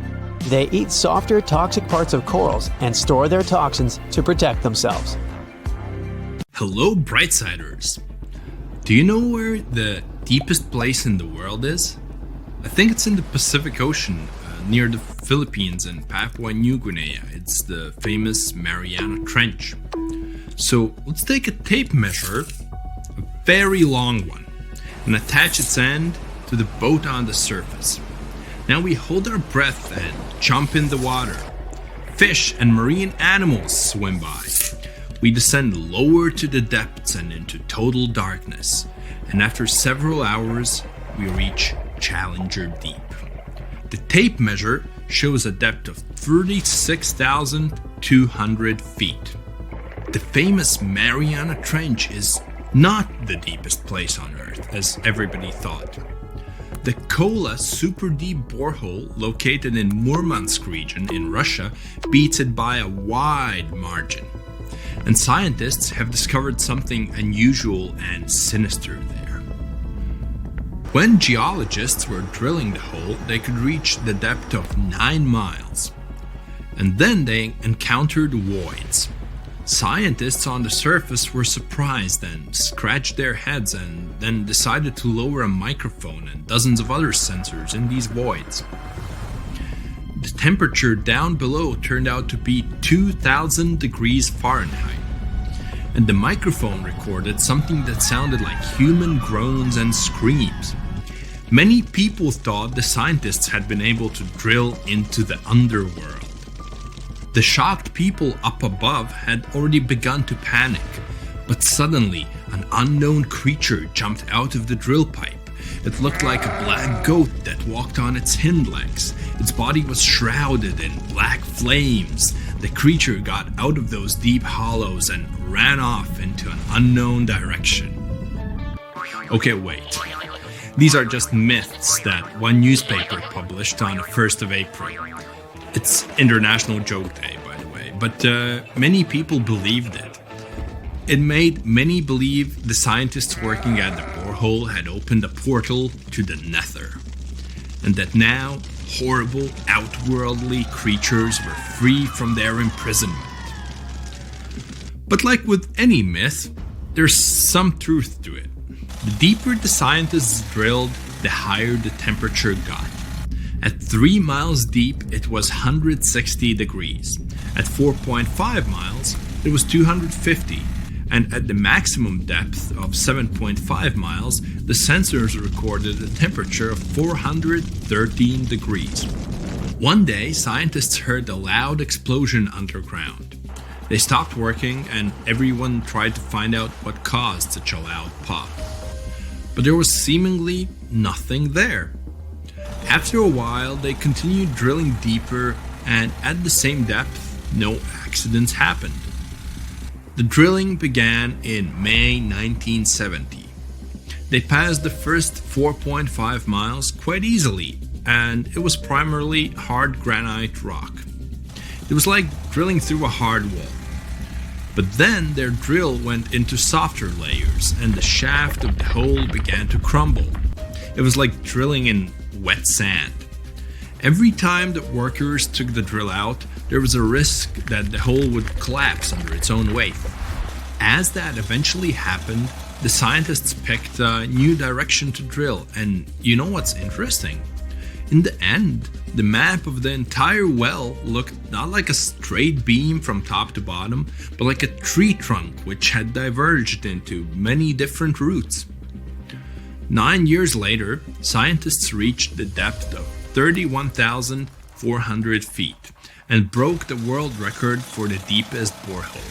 They eat softer, toxic parts of corals and store their toxins to protect themselves. Hello, Brightsiders! Do you know where the deepest place in the world is? I think it's in the Pacific Ocean, near the Philippines and Papua New Guinea. It's the famous Mariana Trench. So let's take a tape measure, a very long one, and attach its end to the boat on the surface. Now we hold our breath and jump in the water. Fish and marine animals swim by. We descend lower to the depths and into total darkness. And after several hours, we reach Challenger Deep. The tape measure shows a depth of 36,200 feet. The famous Mariana Trench is not the deepest place on Earth, as everybody thought. The Kola superdeep borehole, located in Murmansk region in Russia, beats it by a wide margin. And scientists have discovered something unusual and sinister there. When geologists were drilling the hole, they could reach the depth of 9 miles. And then they encountered voids. Scientists on the surface were surprised and scratched their heads and then decided to lower a microphone and dozens of other sensors in these voids. The temperature down below turned out to be 2,000 degrees Fahrenheit. And the microphone recorded something that sounded like human groans and screams. Many people thought the scientists had been able to drill into the underworld. The shocked people up above had already begun to panic, but suddenly an unknown creature jumped out of the drill pipe. It looked like a black goat that walked on its hind legs. Its body was shrouded in black flames. The creature got out of those deep hollows and ran off into an unknown direction. Okay, wait. These are just myths that one newspaper published on the 1st of April. It's International Joke Day, by the way, but many people believed it. It made many believe the scientists working at the borehole had opened a portal to the nether, and that now horrible, outworldly creatures were free from their imprisonment. But like with any myth, there's some truth to it. The deeper the scientists drilled, the higher the temperature got. At 3 miles deep, it was 160 degrees. At 4.5 miles, it was 250. And at the maximum depth of 7.5 miles, the sensors recorded a temperature of 413 degrees. One day, scientists heard a loud explosion underground. They stopped working and everyone tried to find out what caused such a loud pop. But there was seemingly nothing there. After a while, they continued drilling deeper, and at the same depth, no accidents happened. The drilling began in May 1970. They passed the first 4.5 miles quite easily, and it was primarily hard granite rock. It was like drilling through a hard wall. But then their drill went into softer layers, and the shaft of the hole began to crumble. It was like drilling in wet sand. Every time the workers took the drill out, there was a risk that the hole would collapse under its own weight. As that eventually happened, the scientists picked a new direction to drill, and you know what's interesting? In the end, the map of the entire well looked not like a straight beam from top to bottom, but like a tree trunk which had diverged into many different routes. 9 years later, scientists reached the depth of 31,400 feet and broke the world record for the deepest borehole.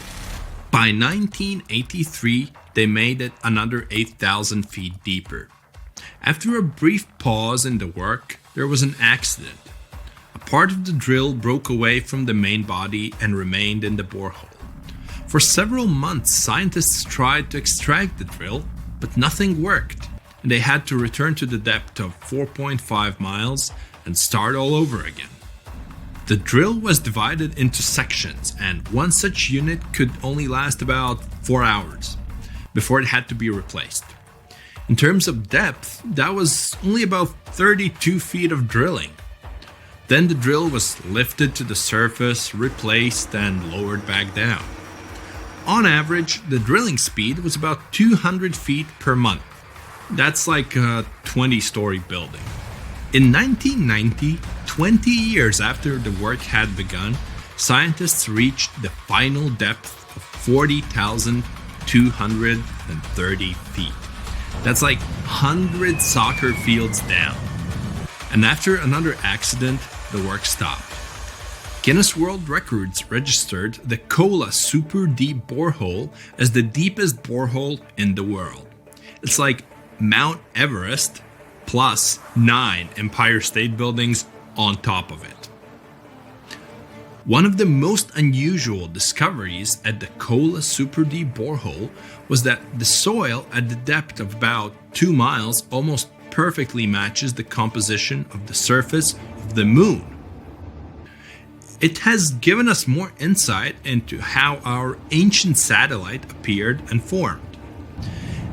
By 1983, they made it another 8,000 feet deeper. After a brief pause in the work, there was an accident. A part of the drill broke away from the main body and remained in the borehole. For several months, scientists tried to extract the drill, but nothing worked, and they had to return to the depth of 4.5 miles and start all over again. The drill was divided into sections, and one such unit could only last about 4 hours before it had to be replaced. In terms of depth, that was only about 32 feet of drilling. Then the drill was lifted to the surface, replaced, and lowered back down. On average, the drilling speed was about 200 feet per month. That's like a 20-story building. In 1990, 20 years after the work had begun, scientists reached the final depth of 40,230 feet. That's like 100 soccer fields down. And after another accident, the work stopped. Guinness World Records registered the Kola superdeep borehole as the deepest borehole in the world. It's like Mount Everest plus 9 Empire State Buildings on top of it. One of the most unusual discoveries at the Kola superdeep borehole was that the soil at the depth of about 2 miles almost perfectly matches the composition of the surface of the moon. It has given us more insight into how our ancient satellite appeared and formed.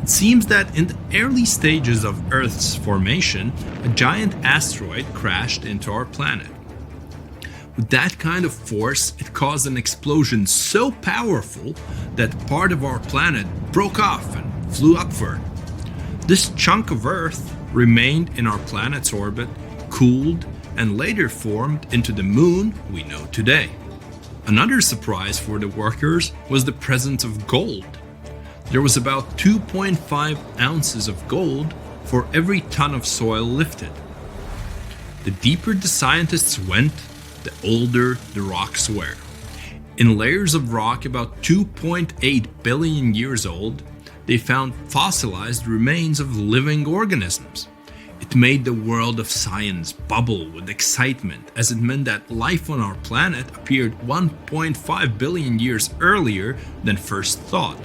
It seems that in the early stages of Earth's formation, a giant asteroid crashed into our planet. With that kind of force, it caused an explosion so powerful that part of our planet broke off and flew upward. This chunk of Earth remained in our planet's orbit, cooled, and later formed into the moon we know today. Another surprise for the workers was the presence of gold. There was about 2.5 ounces of gold for every ton of soil lifted. The deeper the scientists went, the older the rocks were. In layers of rock about 2.8 billion years old, they found fossilized remains of living organisms. It made the world of science bubble with excitement, as it meant that life on our planet appeared 1.5 billion years earlier than first thought.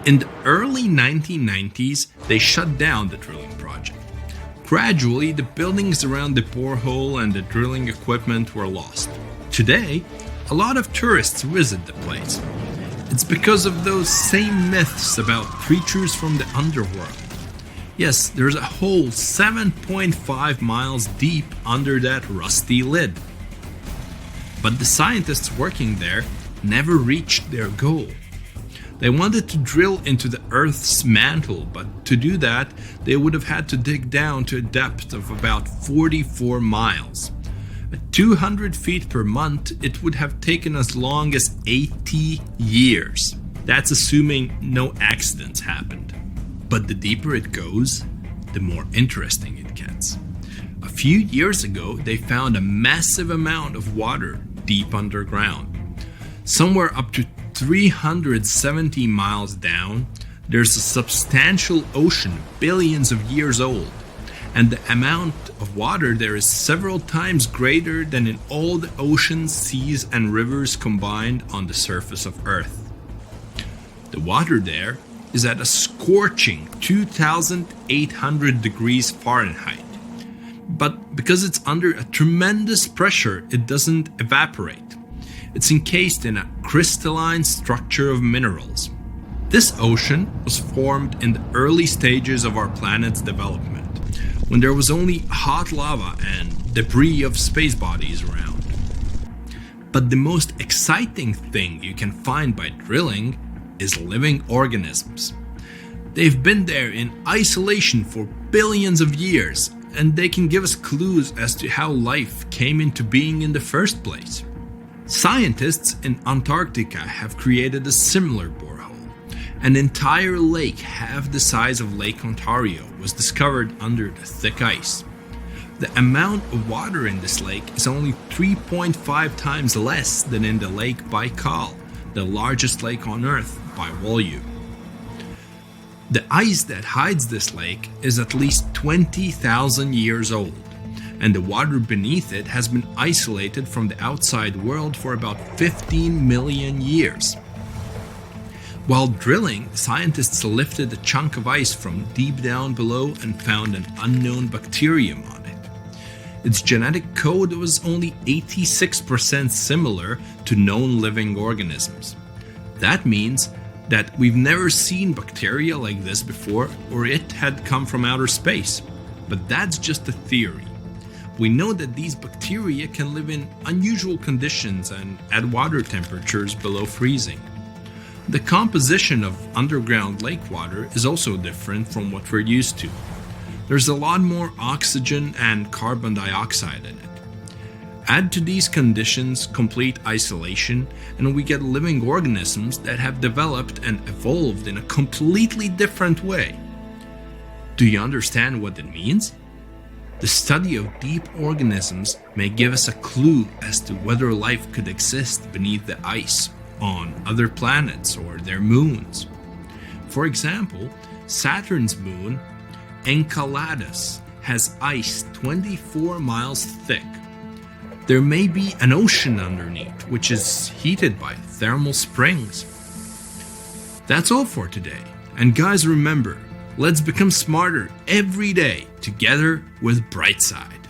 In the early 1990s, they shut down the drilling project. Gradually, the buildings around the borehole and the drilling equipment were lost. Today, a lot of tourists visit the place. It's because of those same myths about creatures from the underworld. Yes, there's a hole 7.5 miles deep under that rusty lid. But the scientists working there never reached their goal. They wanted to drill into the Earth's mantle, but to do that, they would have had to dig down to a depth of about 44 miles. At 200 feet per month, it would have taken as long as 80 years. That's assuming no accidents happened. But the deeper it goes, the more interesting it gets. A few years ago, they found a massive amount of water deep underground. Somewhere up to 370 miles down, there's a substantial ocean billions of years old, and the amount of water there is several times greater than in all the oceans, seas, and rivers combined on the surface of Earth. The water there is at a scorching 2,800 degrees Fahrenheit, but because it's under a tremendous pressure, it doesn't evaporate. It's encased in a crystalline structure of minerals. This ocean was formed in the early stages of our planet's development. when there was only hot lava and debris of space bodies around. But the most exciting thing you can find by drilling is living organisms. They've been there in isolation for billions of years, and they can give us clues as to how life came into being in the first place. Scientists in Antarctica have created a similar borehole. An entire lake half the size of Lake Ontario was discovered under the thick ice. The amount of water in this lake is only 3.5 times less than in the Lake Baikal, the largest lake on Earth by volume. The ice that hides this lake is at least 20,000 years old, and the water beneath it has been isolated from the outside world for about 15 million years. While drilling, scientists lifted a chunk of ice from deep down below and found an unknown bacterium on it. Its genetic code was only 86% similar to known living organisms. That means that we've never seen bacteria like this before, or it had come from outer space. But that's just a theory. We know that these bacteria can live in unusual conditions and at water temperatures below freezing. The composition of underground lake water is also different from what we're used to. There's a lot more oxygen and carbon dioxide in it. Add to these conditions complete isolation, and we get living organisms that have developed and evolved in a completely different way. Do you understand what it means? The study of deep organisms may give us a clue as to whether life could exist beneath the ice on other planets or their moons. For example, Saturn's moon, Enceladus, has ice 24 miles thick. There may be an ocean underneath, which is heated by thermal springs. That's all for today. And guys, remember, let's become smarter every day together with Brightside.